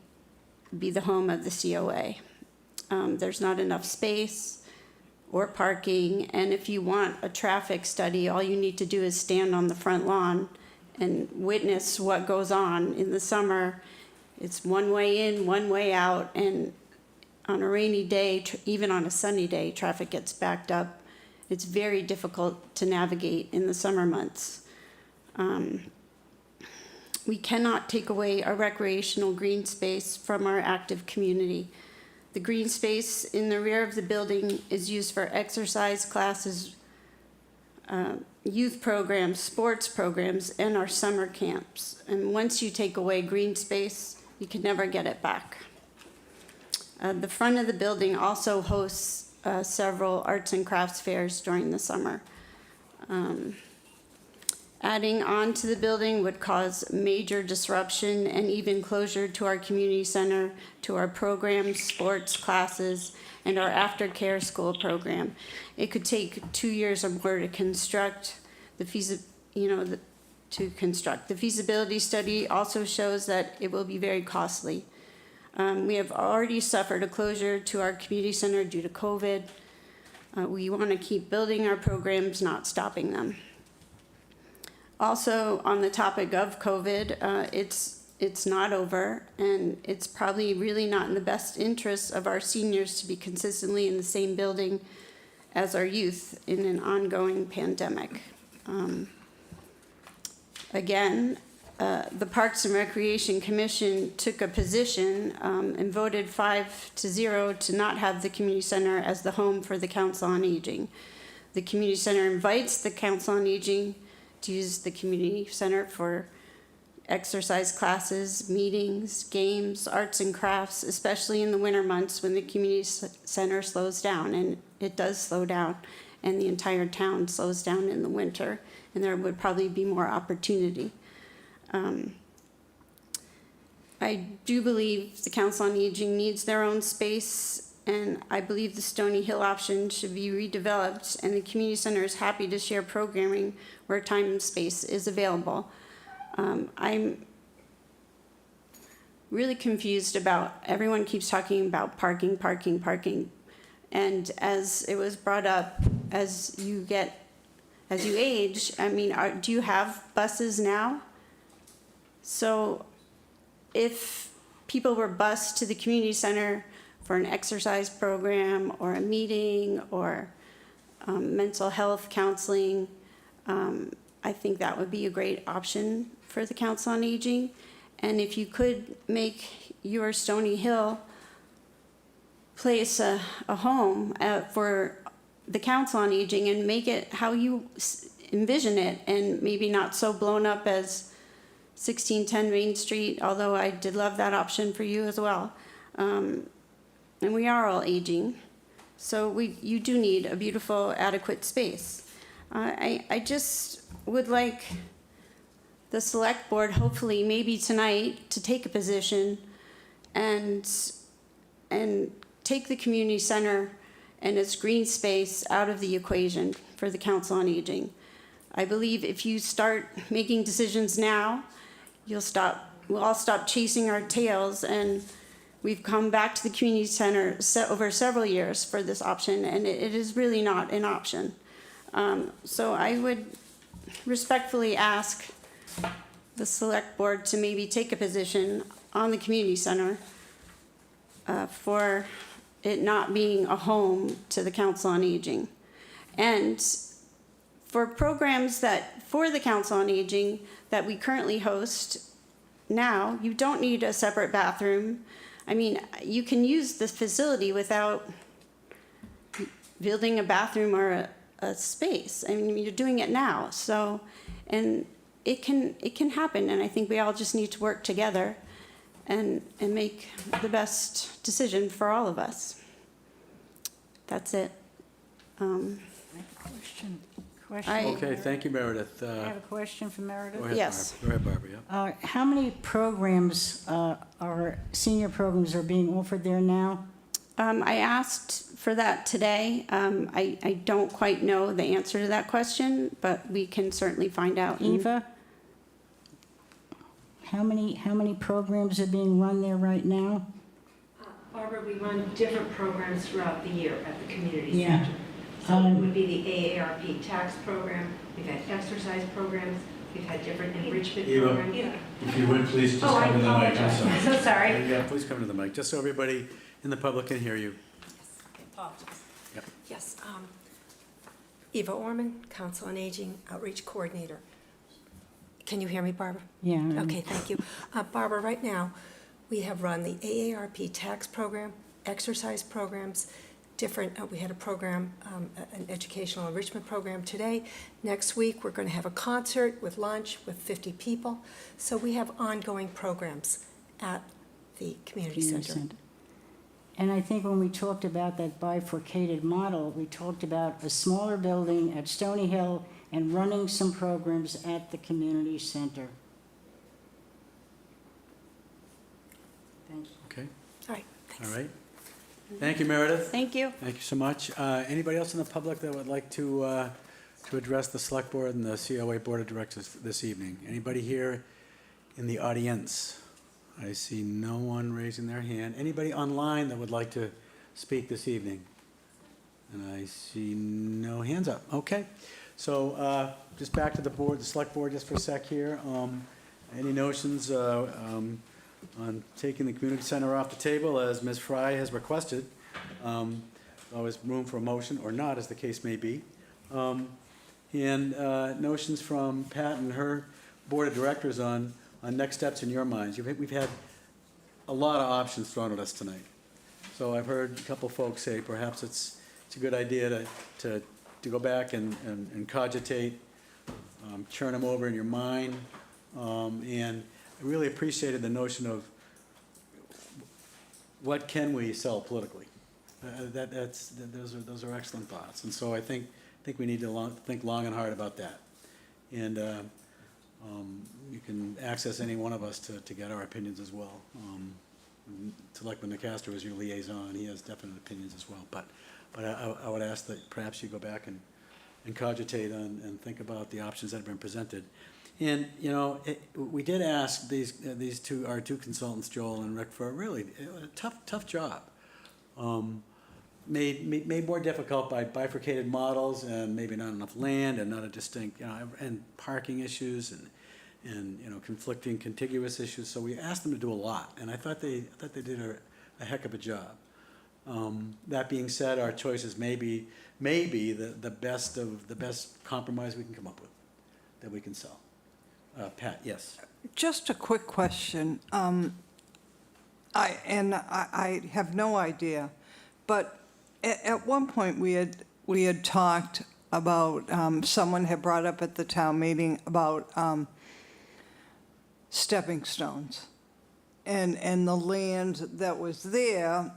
be the home of the C.O.A. There's not enough space or parking, and if you want a traffic study, all you need to do is stand on the front lawn and witness what goes on in the summer. It's one way in, one way out, and on a rainy day, even on a sunny day, traffic gets backed up. It's very difficult to navigate in the summer months. We cannot take away our recreational green space from our active community. The green space in the rear of the building is used for exercise classes, youth programs, sports programs, and our summer camps. And once you take away green space, you can never get it back. The front of the building also hosts several arts and crafts fairs during the summer. Adding on to the building would cause major disruption and even closure to our community center, to our programs, sports classes, and our aftercare school program. It could take 2 years or more to construct. The feasibility study also shows that it will be very costly. We have already suffered a closure to our community center due to COVID. We want to keep building our programs, not stopping them. Also, on the topic of COVID, it's not over, and it's probably really not in the best interest of our seniors to be consistently in the same building as our youth in an ongoing pandemic. Again, the Parks and Recreation Commission took a position and voted 5-0 to not have the community center as the home for the Council on Aging. The community center invites the Council on Aging to use the community center for exercise classes, meetings, games, arts and crafts, especially in the winter months when the community center slows down, and it does slow down, and the entire town slows down in the winter, and there would probably be more opportunity. I do believe the Council on Aging needs their own space, and I believe the Stony Hill option should be redeveloped, and the community center is happy to share programming where time and space is available. I'm really confused about, everyone keeps talking about parking, and as it was brought up, as you age, I mean, do you have buses now? So if people were bused to the community center for an exercise program or a meeting or mental health counseling, I think that would be a great option for the Council on Aging. And if you could make your Stony Hill place a home for the Council on Aging and make it how you envision it, and maybe not so blown up as 1610 Main Street, although I did love that option for you as well. And we are all aging, so you do need a beautiful, adequate space. I just would like the select board, hopefully, maybe tonight, to take a position and take the community center and its green space out of the equation for the Council on Aging. I believe if you start making decisions now, we'll all stop chasing our tails, and we've come back to the community center over several years for this option, and it is really not an option. So I would respectfully ask the select board to maybe take a position on the community center for it not being a home to the Council on Aging. And for programs that, for the Council on Aging that we currently host now, you don't need a separate bathroom. I mean, you can use the facility without building a bathroom or a space. I mean, you're doing it now. So, and it can happen. And I think we all just need to work together and make the best decision for all of us. That's it. Question. Okay, thank you, Meredith. I have a question for Meredith. Go ahead, Yes. Barbara. Go ahead, Barbara, yeah. How many programs, senior programs are being offered there now? I asked for that today. I don't quite know the answer to that question, but we can certainly find out. Eva? How many programs are being run there right now? Barbara, we run different programs throughout the year at the community Yeah. center. So it would be the AARP tax program, we've had exercise programs, we've had different enrichment Eva. programs. If you would, please just Oh, I come to the mic. I'm apologize. sorry. I'm so sorry. Yeah, please come to the mic, just so everybody in the public can hear you. Apologies. Yep. Yes, Eva Orman, Council on Aging Outreach Coordinator. Can you hear me, Barbara? Yeah. Okay, thank you. Barbara, right now, we have run the AARP tax program, exercise programs, different, we had a program, an educational enrichment program today. Next week, we're going to have a concert with lunch with 50 people. So we have ongoing programs at the community center. And I think when we talked about that bifurcated model, we talked about a smaller building at Stony Hill and running some programs at the community center. Thank you. Okay, All right, thanks. all right. Thank you, Meredith. Thank you. Thank you so much. Anybody else in the public that would like to address the Select Board and the C.O.A. Board of Directors this evening? Anybody here in the audience? I see no one raising their hand. Anybody online that would like to speak this evening? And I see no hands up. Okay. So just back to the board, the Select Board, just for a sec here. Any notions on taking the community center off the table, as Ms. Fry has requested? Always room for a motion, or not, as the case may be. And notions from Pat and her Board of Directors on next steps in your minds. We've had a lot of options thrown at us tonight. So I've heard a couple folks say perhaps it's a good idea to go back and cogitate, churn them over in your mind. And I really appreciated the notion of what can we sell politically. Those are excellent thoughts. And so I think we need to think long and hard about that. And you can access any one of us to get our opinions as well. Selectman Nicastro is your liaison; he has definite opinions as well. But I would ask that perhaps you go back and cogitate and think about the options that have been presented. And you know, we did ask our two consultants, Joel and Rick, for a really tough job. Made more difficult by bifurcated models and maybe not enough land and not a distinct, and parking issues and conflicting contiguous issues. So we asked them to do a lot, and I thought they did a heck of a job. That being said, our choices may be the best compromise we can come up with that we can sell. Pat, yes. Just a quick question. I have no idea, but at one point we had talked about, someone had brought up at the town meeting about stepping stones and the land that was there.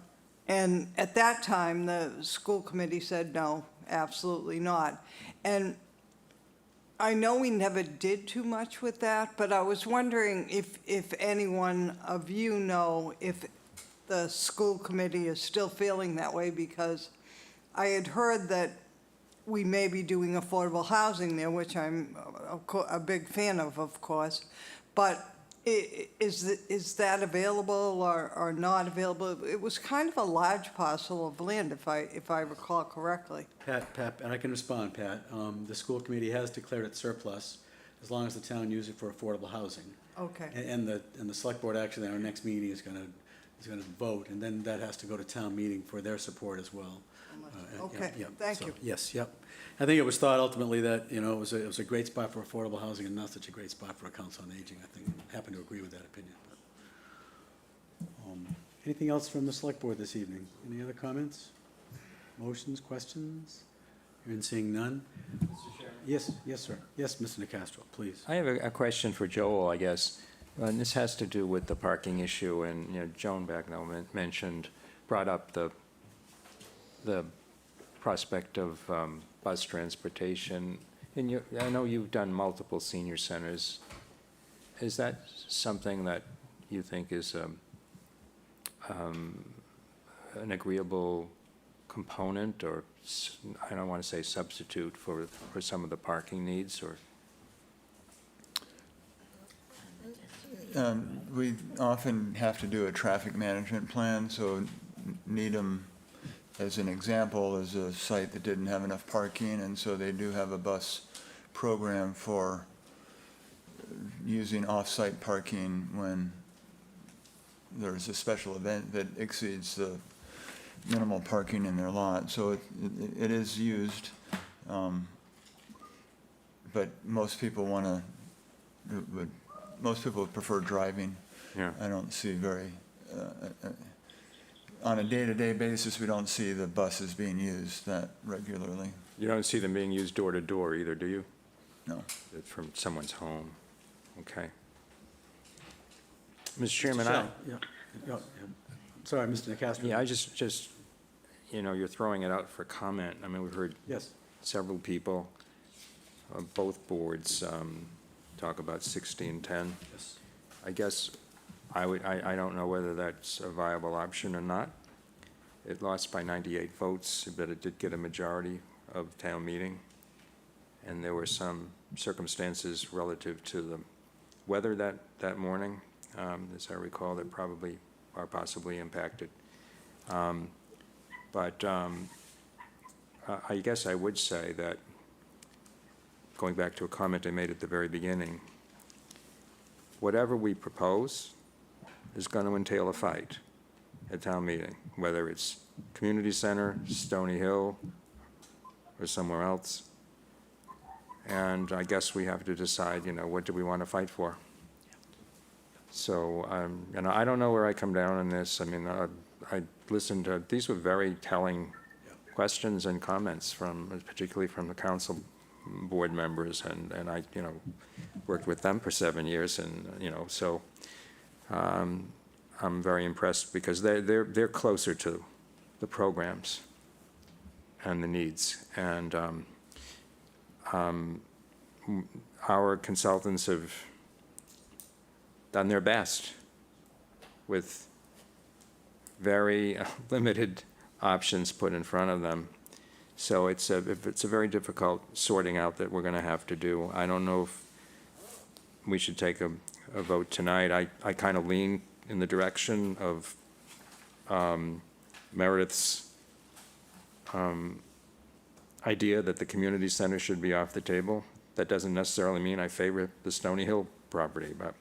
And at that time, the school committee said, no, absolutely not. And I know we never did too much with that, but I was wondering if anyone of you know if the school committee is still feeling that way, because I had heard that we may be doing affordable housing there, which I'm a big fan of course, but is that available or not available? It was kind of a large parcel of land, if I recall correctly. Pat, and I can respond, Pat. The school committee has declared it surplus as long as the town uses it for affordable housing. Okay. And the select board actually, at our next meeting, is he's going to vote, and then that has to go to town meeting for their support as well. Okay, Yeah, thank so, you. Yes, yep. I think it was thought ultimately that, it was a great spot for affordable housing and not such a great spot for a council on aging. I think, I happen to agree with that opinion. But, anything else from the select board this evening? Any other comments? Motions, questions? Hearing and seeing none? Yes, sir. Yes, Mr. Nacastro, please. I have a question for Joel, I guess. And this has to do with the parking issue, and, Joan Bagnell brought up the prospect of bus transportation. And I know you've done multiple senior centers. Is that something that you think is an agreeable component, or I don't want to say substitute for some of the parking needs, or? We often have to do a traffic management plan, so Needham, as an example, is a site that didn't have enough parking, and so they do have a bus program for using off-site parking when there's a special event that exceeds the minimal parking in their lot. So it is used, but most people would prefer driving. Yeah. I don't see on a day-to-day basis, we don't see the buses being used that regularly. You don't see them being used door to door either, do you? No. It's from someone's home. Okay. Mr. Chairman, Yeah. Sorry, Mr. Nacastro. I just, you're throwing it out for comment. I mean, we've heard Yes. several people, both boards, talk about 1610. Yes. I guess I don't know whether that's a viable option or not. It lost by 98 votes, but it did get a majority of town meeting. And there were some circumstances relative to the weather that morning, as I recall, that probably are possibly impacted. But I guess I would say that, going back to a comment I made at the very beginning, whatever we propose is going to entail a fight at town meeting, whether it's community center, Stony Hill, or somewhere else. And I guess we have to decide, what do we want to fight for? So, I don't know where I come down on this. I mean, I listened to, these were very telling questions and comments particularly from the council board members, and I, worked with them for 7 years, and, so I'm very impressed because they're closer to the programs and the needs. And our consultants have done their best with very limited options put in front of them. So it's a very difficult sorting out that we're going to have to do. I don't know if we should take a vote tonight. I kind of lean in the direction of Meredith's idea that the community center should be off the table. That doesn't necessarily mean I favor the Stony Hill property, but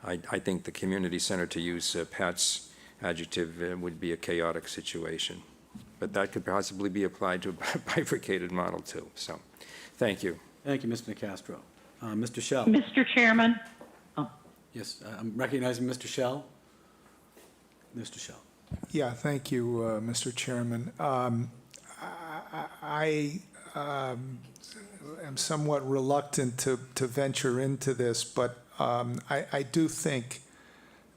I think the community center, to use Pat's adjective, would be a chaotic situation. But that could possibly be applied to a bifurcated model too. So, thank you. Thank you, Mr. Nacastro. Mr. Shell. Mr. Chairman, Yes, I'm recognizing Mr. Shell. Mr. Shell. Yeah, thank you, Mr. Chairman. I am somewhat reluctant to venture into this, but I do think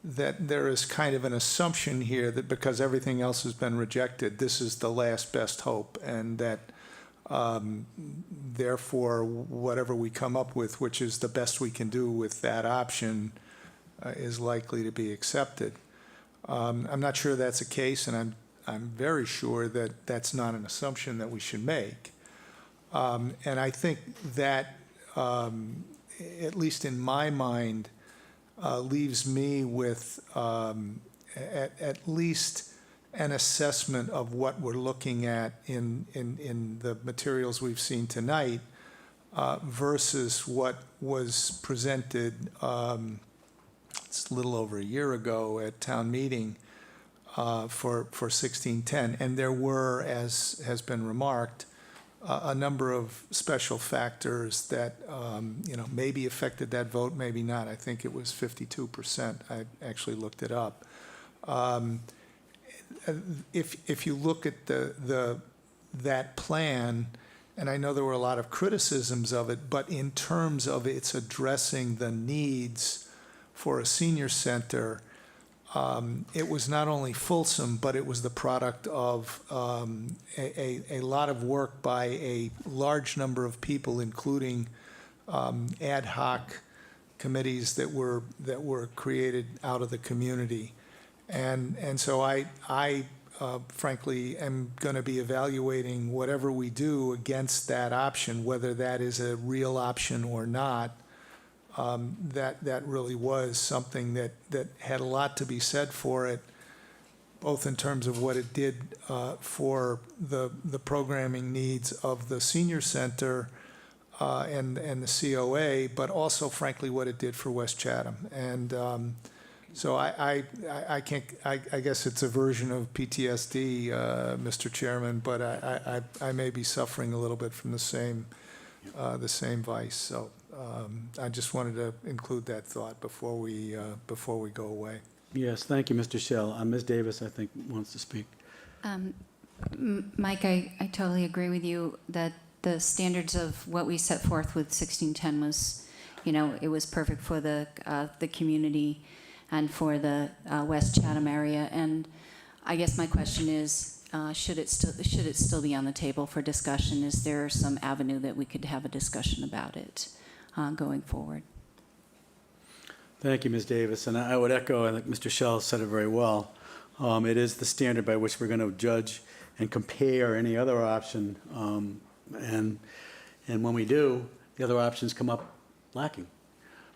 that there is kind of an assumption here that because everything else has been rejected, this is the last best hope, and that therefore whatever we come up with, which is the best we can do with that option, is likely to be accepted. I'm not sure that's the case, and I'm very sure that that's not an assumption that we should make. And I think that, at least in my mind, leaves me with at least an assessment of what we're looking at in the materials we've seen tonight versus what was presented it's a little over a year ago at town meeting for 1610. And there were, as has been remarked, a number of special factors that, maybe affected that vote, maybe not. I think it was 52%. I actually looked it up. If you look at that plan, and I know there were a lot of criticisms of it, but in terms of its addressing the needs for a senior center, it was not only fulsome, but it was the product of a lot of work by a large number of people, including ad hoc committees that were created out of the community. And so I frankly am going to be evaluating whatever we do against that option, whether that is a real option or not. That really was something that had a lot to be said for it, both in terms of what it did for the programming needs of the senior center and the C.O.A., but also, frankly, what it did for West Chatham. And so I guess it's a version of PTSD, Mr. Chairman, but I may be suffering a little bit from the same vice. So I just wanted to include that thought before we go away. Yes, thank you, Mr. Shell. Ms. Davis, I think, wants to speak. Mike, I totally agree with you that the standards of what we set forth with 1610 was, it was perfect for the community and for the West Chatham area. And I guess my question is, should it still be on the table for discussion? Is there some avenue that we could have a discussion about it going forward? Thank you, Ms. Davis. And I would echo, I think Mr. Shell said it very well. It is the standard by which we're going to judge and compare any other option. And when we do, the other options come up lacking.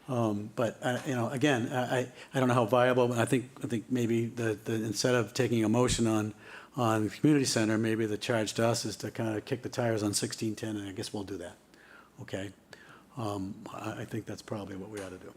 But again, I don't know how viable. I think maybe the instead of taking a motion on the community center, maybe the charge to us is to kind of kick the tires on 1610, and I guess we'll do that. Okay. I think that's probably what we ought to do.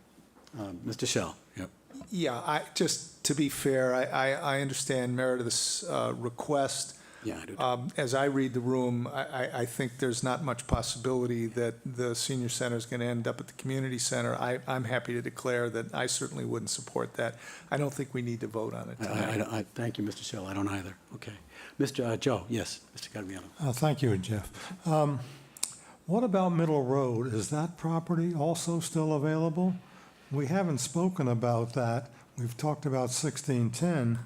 Mr. Shell. Yep. Yeah. Just to be fair, I understand Meredith's request. Yeah, I do. As I read the room, I think there's not much possibility that the senior center is going to end up at the community center. I'm happy to declare that I certainly wouldn't support that. I don't think we need to vote on it tonight. Thank you, Mr. Shell. I don't either. Okay. Mr. Joe, yes, Mr. Gagliano. Thank you, Jeff. What about Middle Road? Is that property also still available? We haven't spoken about that. We've talked about 1610,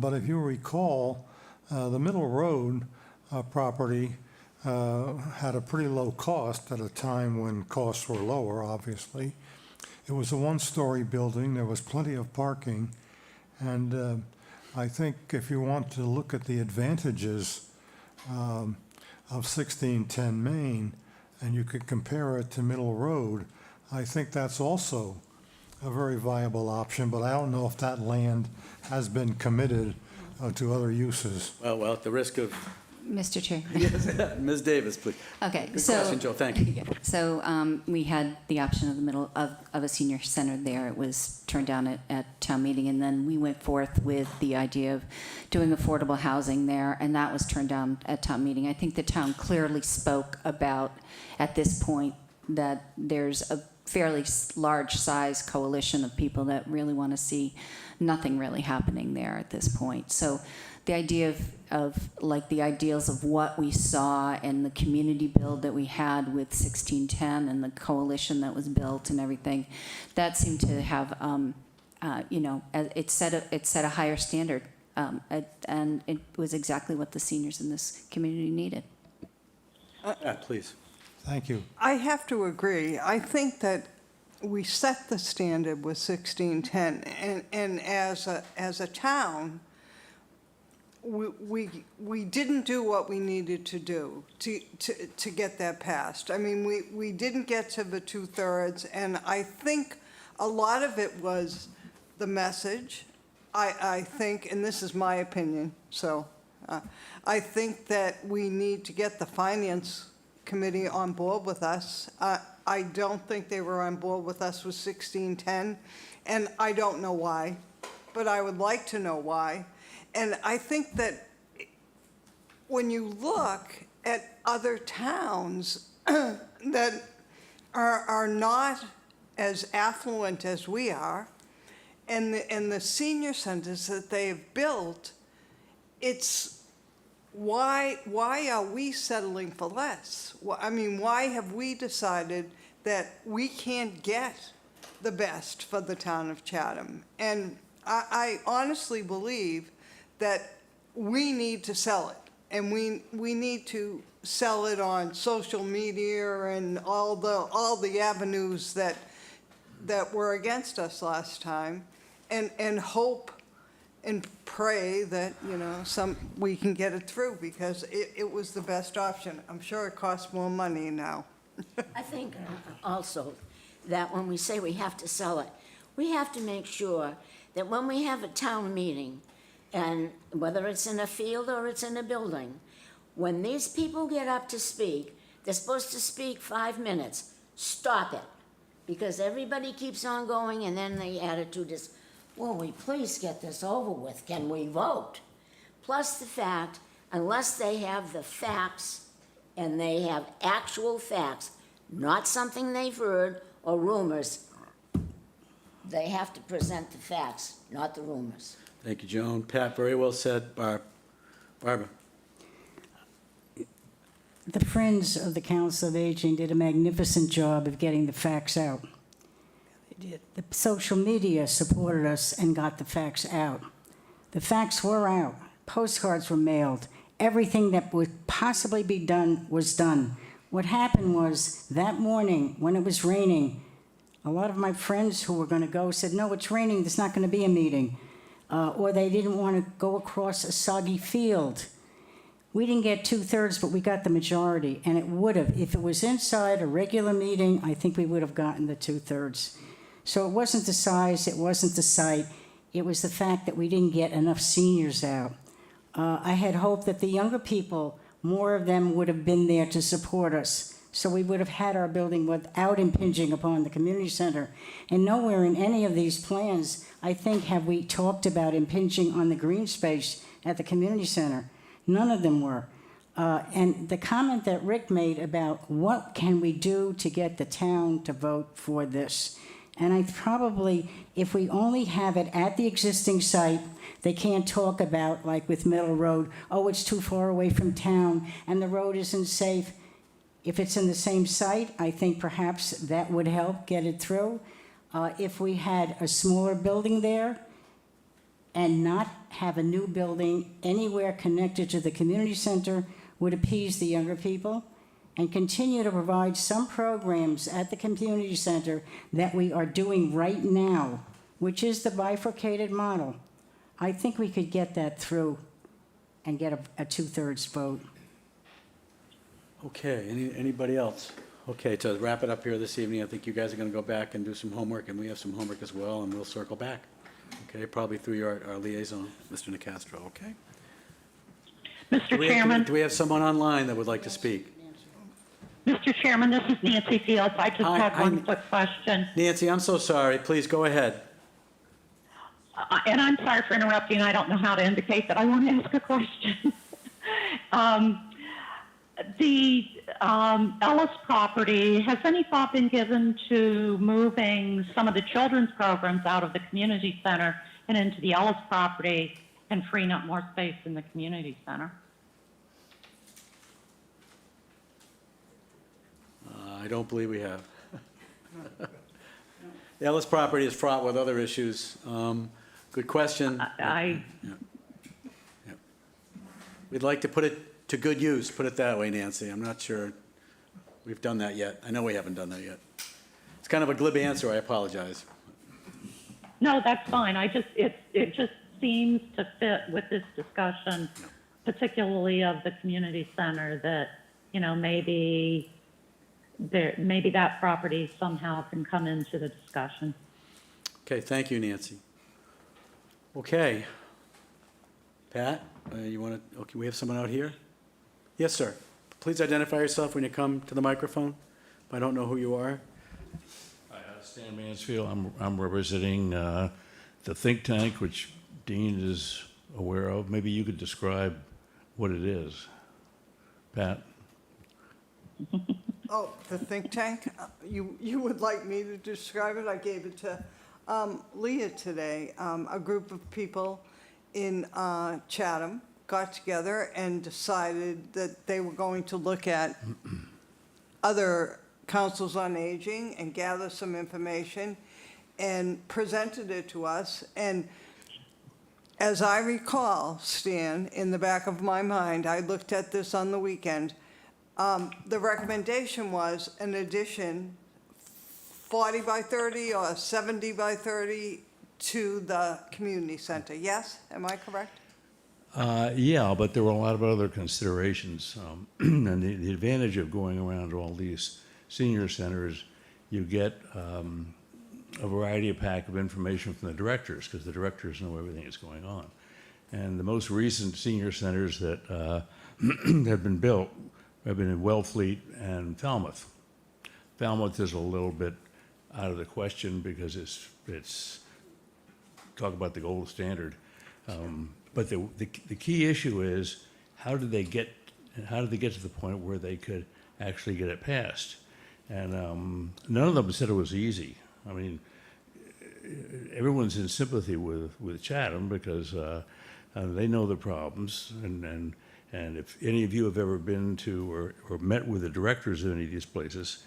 but if you recall, the Middle Road property had a pretty low cost at a time when costs were lower, obviously. It was a one-story building. There was plenty of parking. And I think if you want to look at the advantages of 1610 Main, and you could compare it to Middle Road, I think that's also a very viable option, but I don't know if that land has been committed to other uses. Well, at the risk of... Mr. Chair. Ms. Davis, please. Okay. Good question, Joe. Thank you. So we had the option of the middle of a senior center there. It was turned down at town meeting, and then we went forth with the idea of doing affordable housing there, and that was turned down at town meeting. I think the town clearly spoke about, at this point, that there's a fairly large size coalition of people that really want to see nothing really happening there at this point. So the idea of like the ideals of what we saw and the community build that we had with 1610 and the coalition that was built and everything, that seemed to have, it set a higher standard, and it was exactly what the seniors in this community needed. Please. Thank you. I have to agree. I think that we set the standard with 1610, and as a town, we didn't do what we needed to do to get that passed. I mean, we didn't get to the 2/3, and I think a lot of it was the message. I think, and this is my opinion, so I think that we need to get the Finance Committee on board with us. I don't think they were on board with us with 1610, and I don't know why, but I would like to know why. And I think that when you look at other towns that are not as affluent as we are, and the senior centers that they've built, it's why are we settling for less? I mean, why have we decided that we can't get the best for the town of Chatham? And I honestly believe that we need to sell it, and we need to sell it on social media and all the avenues that were against us last time, and hope and pray that, you know, we can get it through, because it was the best option. I'm sure it costs more money now. I think also that when we say we have to sell it, we have to make sure that when we have a town meeting, and whether it's in a field or it's in a building, when these people get up to speak, they're supposed to speak 5 minutes. Stop it. Because everybody keeps on going, and then the attitude is, will we please get this over with? Can we vote? Plus the fact, unless they have the facts, and they have actual facts, not something they've heard or rumors, they have to present the facts, not the rumors. Thank you, Joan. Pat, very well said. Barbara? The Friends of the Council of Aging did a magnificent job of getting the facts out. They did. The social media supported us and got the facts out. The facts were out. Postcards were mailed. Everything that would possibly be done was done. What happened was, that morning, when it was raining, a lot of my friends who were going to go said, no, it's raining, there's not going to be a meeting. Or they didn't want to go across a soggy field. We didn't get 2/3, but we got the majority, and it would have. If it was inside a regular meeting, I think we would have gotten the 2/3. So it wasn't the size, it wasn't the site, it was the fact that we didn't get enough seniors out. I had hoped that the younger people, more of them would have been there to support us, so we would have had our building without impinging upon the community center. And nowhere in any of these plans, I think, have we talked about impinging on the green space at the community center. None of them were. And the comment that Rick made about what can we do to get the town to vote for this? And I probably, if we only have it at the existing site, they can't talk about, like with Middle Road, oh, it's too far away from town and the road isn't safe. If it's in the same site, I think perhaps that would help get it through. If we had a smaller building there and not have a new building anywhere connected to the community center, would appease the younger people and continue to provide some programs at the community center that we are doing right now, which is the bifurcated model. I think we could get that through and get a 2/3 vote. Okay, anybody else? Okay, to wrap it up here this evening, I think you guys are going to go back and do some homework, and we have some homework as well, and we'll circle back. Okay, probably through our liaison, Mr. Nicastro, okay? Mr. Chairman. Do we have someone online that would like to speak? Mr. Chairman, this is Nancy Fields. I just had one quick question. Nancy, I'm so sorry. Please go ahead. And I'm sorry for interrupting. I don't know how to indicate that I want to ask a question. The Ellis property, has any thought been given to moving some of the children's programs out of the community center and into the Ellis property and freeing up more space in the community center? I don't believe we have. The Ellis property is fraught with other issues. Good question. Yeah. We'd like to put it to good use, put it that way, Nancy. I'm not sure we've done that yet. I know we haven't done that yet. It's kind of a glib answer. I apologize. No, that's fine. It just seems to fit with this discussion, particularly of the community center, that, you know, maybe that property somehow can come into the discussion. Okay, thank you, Nancy. Okay. Pat, you want to, okay, we have someone out here? Yes, sir. Please identify yourself when you come to the microphone. If I don't know who you are, Hi, Stan Mansfield. I'm representing the think tank, which Dean is aware of. Maybe you could describe what it is. Pat? Oh, the think tank? You would like me to describe it? I gave it to Leah today. A group of people in Chatham got together and decided that they were going to look at other councils on aging and gather some information and presented it to us. And as I recall, Stan, in the back of my mind, I looked at this on the weekend, the recommendation was an addition 40 by 30 or 70 by 30 to the community center. Yes, am I correct? Yeah, but there were a lot of other considerations. And the advantage of going around to all these senior centers, you get a variety of pack of information from the directors, because the directors know everything that's going on. And the most recent senior centers that have been built have been in Wellfleet and Falmouth. Falmouth is a little bit out of the question because it's talk about the gold standard. But the key issue is how did they get to the point where they could actually get it passed? And none of them said it was easy. I mean, everyone's in sympathy with Chatham because they know the problems, and if any of you have ever been to or met with the directors of any of these places,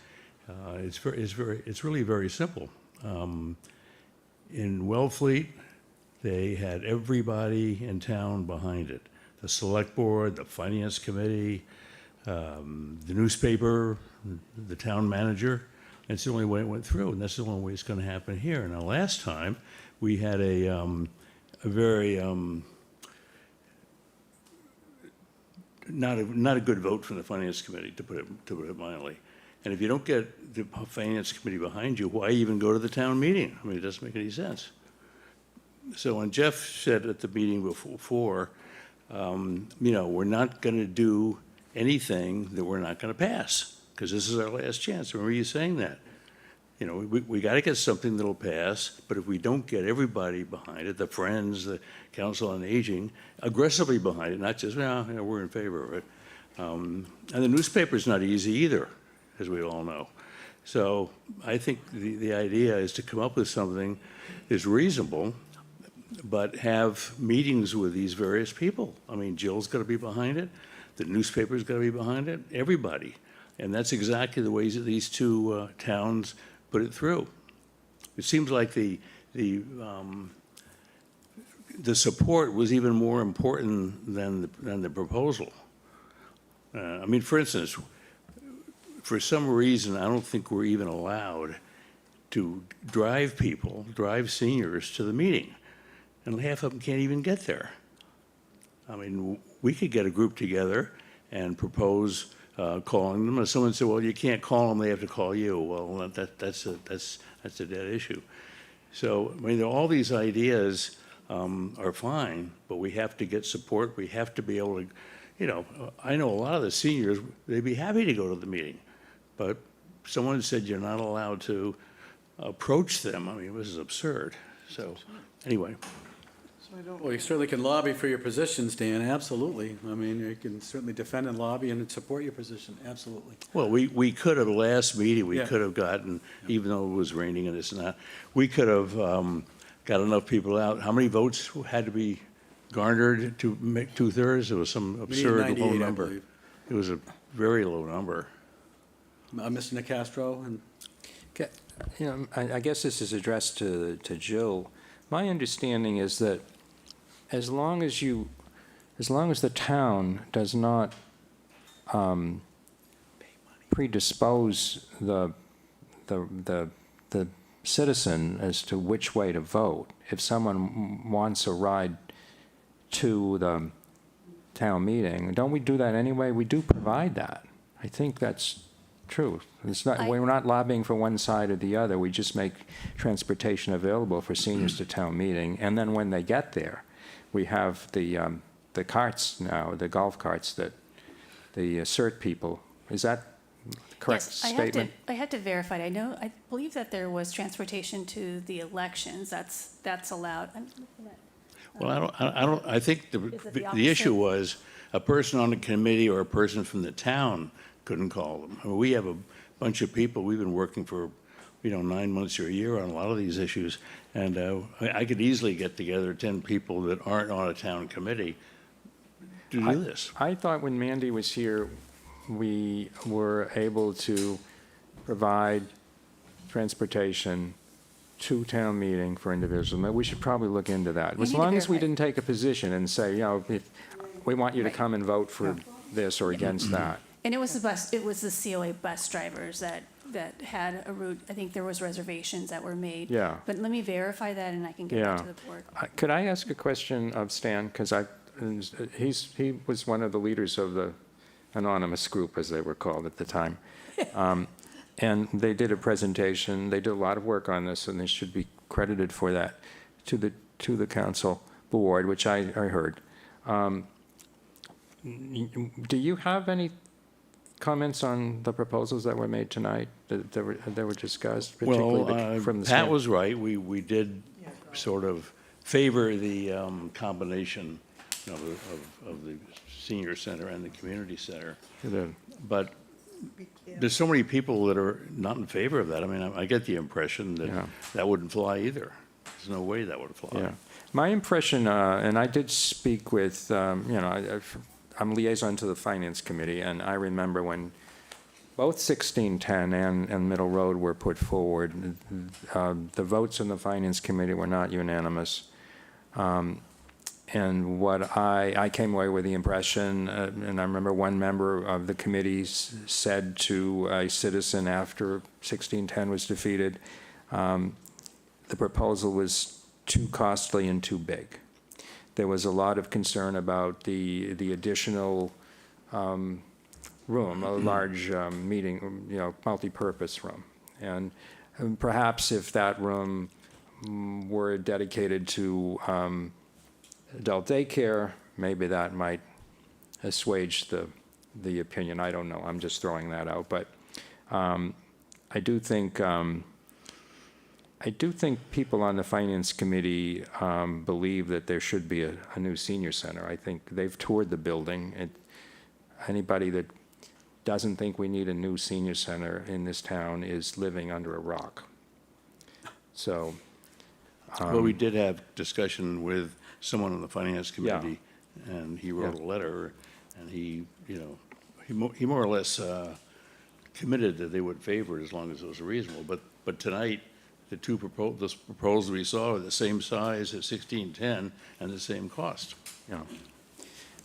it's really very simple. In Wellfleet, they had everybody in town behind it: the select board, the finance committee, the newspaper, the town manager. It's the only way it went through, and that's the only way it's going to happen here. Now, last time we had a very not a good vote from the finance committee, to put it mildly. And if you don't get the finance committee behind you, why even go to the town meeting? I mean, it doesn't make any sense. So when Jeff said at the meeting before, we're not going to do anything that we're not going to pass, because this is our last chance. Remember you saying that? We got to get something that'll pass, but if we don't get everybody behind it, the Friends, the Council on Aging, aggressively behind it, not just, we're in favor of it. And the newspaper's not easy either, as we all know. So I think the idea is to come up with something that's reasonable, but have meetings with these various people. I mean, Jill's got to be behind it, the newspaper's got to be behind it, everybody. And that's exactly the ways that these two towns put it through. It seems like the support was even more important than the proposal. I mean, for instance, for some reason, I don't think we're even allowed to drive seniors to the meeting, and half of them can't even get there. I mean, we could get a group together and propose calling them. And someone said, well, you can't call them, they have to call you. Well, that's a dead issue. So, I mean, all these ideas are fine, but we have to get support. We have to be able to, I know a lot of the seniors, they'd be happy to go to the meeting, but someone said you're not allowed to approach them. I mean, this is absurd. So, anyway. well, you certainly can lobby for your positions, Dan, absolutely. I mean, you can certainly defend and lobby and support your position, absolutely. Well, we could have, last meeting, we Yeah. could have gotten, even though it was raining and this and that, we could have got enough people out. How many votes had to be garnered to make 2/3? It was some We needed absurd 98, low I number. believe. It was a very low number. Mr. Nicastro, and I guess this is addressed to Jill. My understanding is that as long as the town does not predispose the citizen as to which way to vote, if someone wants a ride to the town meeting, don't we do that anyway? We do provide that. I think that's true. We're not lobbying for one side or the other. We just make transportation available for seniors to town meeting, and then when they get there, we have the carts now, the golf carts that the CERT people. Is that correct Yes, statement? I had to verify it. I believe that there was transportation to the elections. That's allowed. Well, I think Is it the the issue opposite? was a person on the committee or a person from the town couldn't call them. I mean, we have a bunch of people, we've been working for, 9 months or a year on a lot of these issues, and I could easily get together 10 people that aren't on a town committee to do this. I thought when Mandy was here, we were able to provide transportation to town meeting for individuals. Maybe we should probably look into that. We As need to long as we verify. didn't take a position and say, if we want you to come and vote for this or against that. And it was the COA bus drivers that had a route. I think there was reservations that were made. Yeah. But let me verify that and I can get back Yeah. to the board. Could I ask a question of Stan? Because he was one of the leaders of the anonymous group, as they were called at the time. And they did a presentation. They did a lot of work on this, and they should be credited for that to the council board, which I heard. Do you have any comments on the proposals that were made tonight, that were discussed, particularly from the Pat was right. We did sort of favor the combination of the senior center and the community center. But there's so many people that are not in favor of that. I mean, I get the impression that that wouldn't fly either. There's no way that would fly. Yeah. My impression, and I did speak with, I'm liaison to the Finance Committee, and I remember when both 1610 and Middle Road were put forward, the votes in the Finance Committee were not unanimous. And what I came away with the impression, and I remember one member of the committee said to a citizen after 1610 was defeated, the proposal was too costly and too big. There was a lot of concern about the additional room, a large meeting, multi-purpose room. And perhaps if that room were dedicated to adult daycare, maybe that might assuage the opinion. I don't know. I'm just throwing that out. But I do think people on the Finance Committee believe that there should be a new senior center. I think they've toured the building. Anybody that doesn't think we need a new senior center in this town is living under a rock. So. Well, we did have discussion with someone on the Finance Committee, and he wrote a letter, and he more or less committed that they would favor it as long as it was reasonable. But tonight, the proposals we saw are the same size as 1610 and the same cost. Yeah.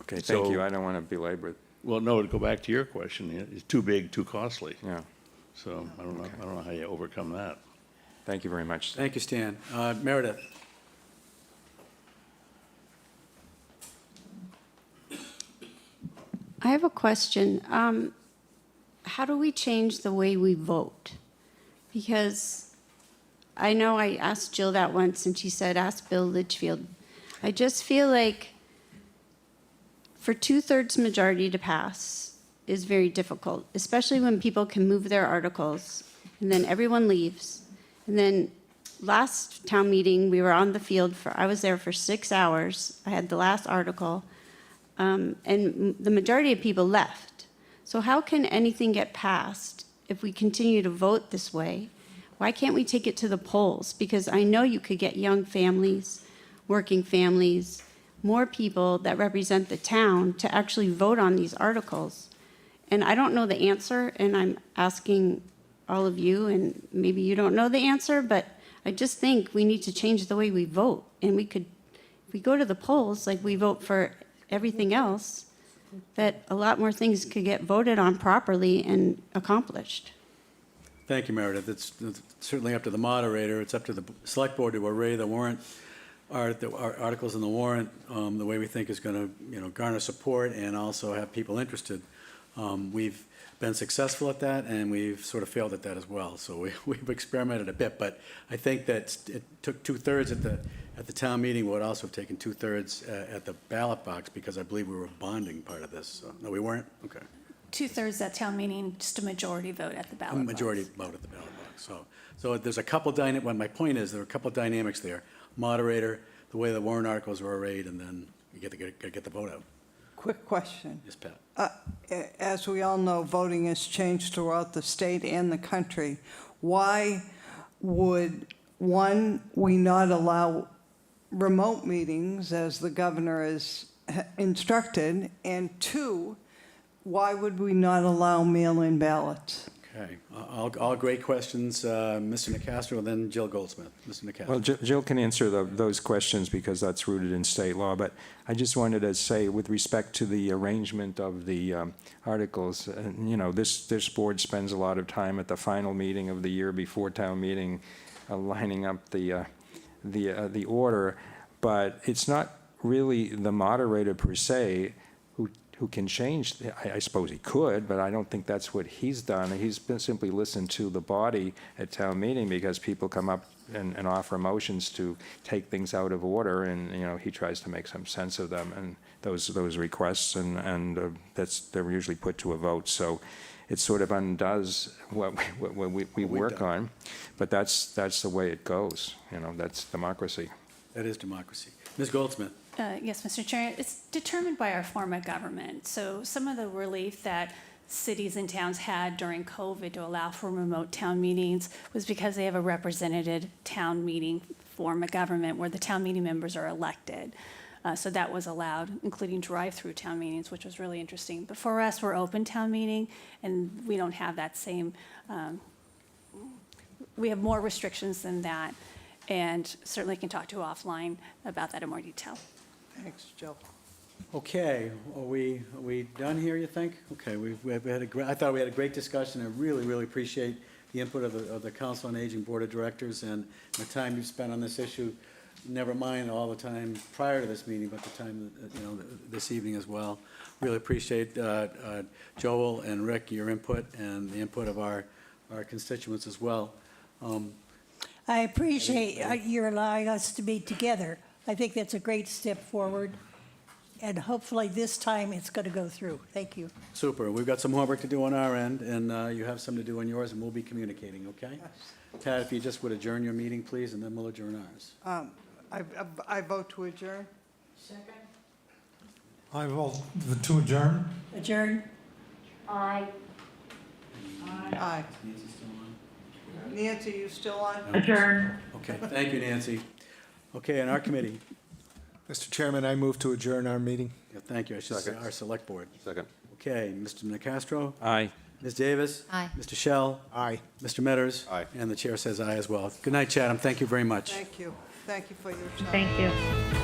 Okay, thank you. I don't want to belabor it. Well, no, to go back to your question, it's too big, too costly. Yeah. So I don't know how you overcome that. Thank you very much. Thank you, Stan. Meredith? I have a question. How do we change the way we vote? Because I know I asked Jill that once, and she said, ask Bill Litchfield. I just feel like for 2/3 majority to pass is very difficult, especially when people can move their articles, and then everyone leaves. And then last town meeting, we were on the field I was there for 6 hours. I had the last article. And the majority of people left. So how can anything get passed if we continue to vote this way? Why can't we take it to the polls? Because I know you could get young families, working families, more people that represent the town to actually vote on these articles. And I don't know the answer, and I'm asking all of you, and maybe you don't know the answer, but I just think we need to change the way we vote. And if we go to the polls like we vote for everything else, that a lot more things could get voted on properly and accomplished. Thank you, Meredith. It's certainly up to the moderator. It's up to the select board to array the warrant, articles in the warrant, the way we think is going to, garner support and also have people interested. We've been successful at that, and we've sort of failed at that as well. So we've experimented a bit, but I think that it took 2/3 at the town meeting. Would also have taken 2/3 at the ballot box, because I believe we were bonding part of this. So, no, we weren't? Okay. 2/3 at town meeting, just a majority vote at the A ballot box. majority vote at the ballot box. So there's a couple well, my point is, there are a couple dynamics there. Moderator, the way the warrant articles were arrayed, and then you get the vote out. Quick question. Yes, Pat? As we all know, voting has changed throughout the state and the country. Why would, one, we not allow remote meetings as the governor has instructed? And two, why would we not allow mail-in ballots? Okay, all great questions. Mr. Nacastro, then Jill Goldsmith. Mr. Nacastro. Well, Jill can answer those questions because that's rooted in state law, but I just wanted to say, with respect to the arrangement of the articles, you know, this board spends a lot of time at the final meeting of the year before town meeting lining up the order, but it's not really the moderator per se who can change. I suppose he could, but I don't think that's what he's done. He's simply listened to the body at town meeting because people come up and offer motions to take things out of order, and, you know, he tries to make some sense of them and those requests, and they're usually put to a vote. So it sort of undoes what we work on, but that's the way it goes. You know, that's democracy. That is democracy. Ms. Goldsmith. Yes, Mr. Chair, it's determined by our form of government. So some of the relief that cities and towns had during COVID to allow for remote town meetings was because they have a representative town meeting form of government where the town meeting members are elected. So that was allowed, including drive-through town meetings, which was really interesting. But for us, we're open town meeting, and we don't have that same, we have more restrictions than that, and certainly can talk to you offline about that in more detail. Thanks, Jill. Okay, are we done here, you think? Okay, we've had I thought we had a great discussion. I really appreciate the input of the Council on Aging Board of Directors and the time you've spent on this issue. Never mind all the time prior to this meeting, but the time, you know, this evening as well. Really appreciate Joel and Rick, your input, and the input of our constituents as well. I appreciate your allowing us to be together. I think that's a great step forward, and hopefully this time it's going to go through. Thank you. Super. We've got some homework to do on our end, and you have some to do on yours, and we'll be communicating, okay? Pat, if you just would adjourn your meeting, please, and then we'll adjourn ours. I vote to adjourn. Second. I vote to adjourn. Adjourn. Aye. Aye. Nancy still on? Nancy, you still on? Adjourn. Okay, thank you, Nancy. Okay, and our committee. Mr. Chairman, I move to adjourn our meeting. Yeah, thank you. I should say Second. our select board. Second. Okay, Mr. Nacastro? Aye. Ms. Davis? Aye. Mr. Shell? Aye. Mr. Metters? Aye. And the chair says aye as well. Good night, Chatham. Thank you very much. Thank you. Thank you for your time. Thank you.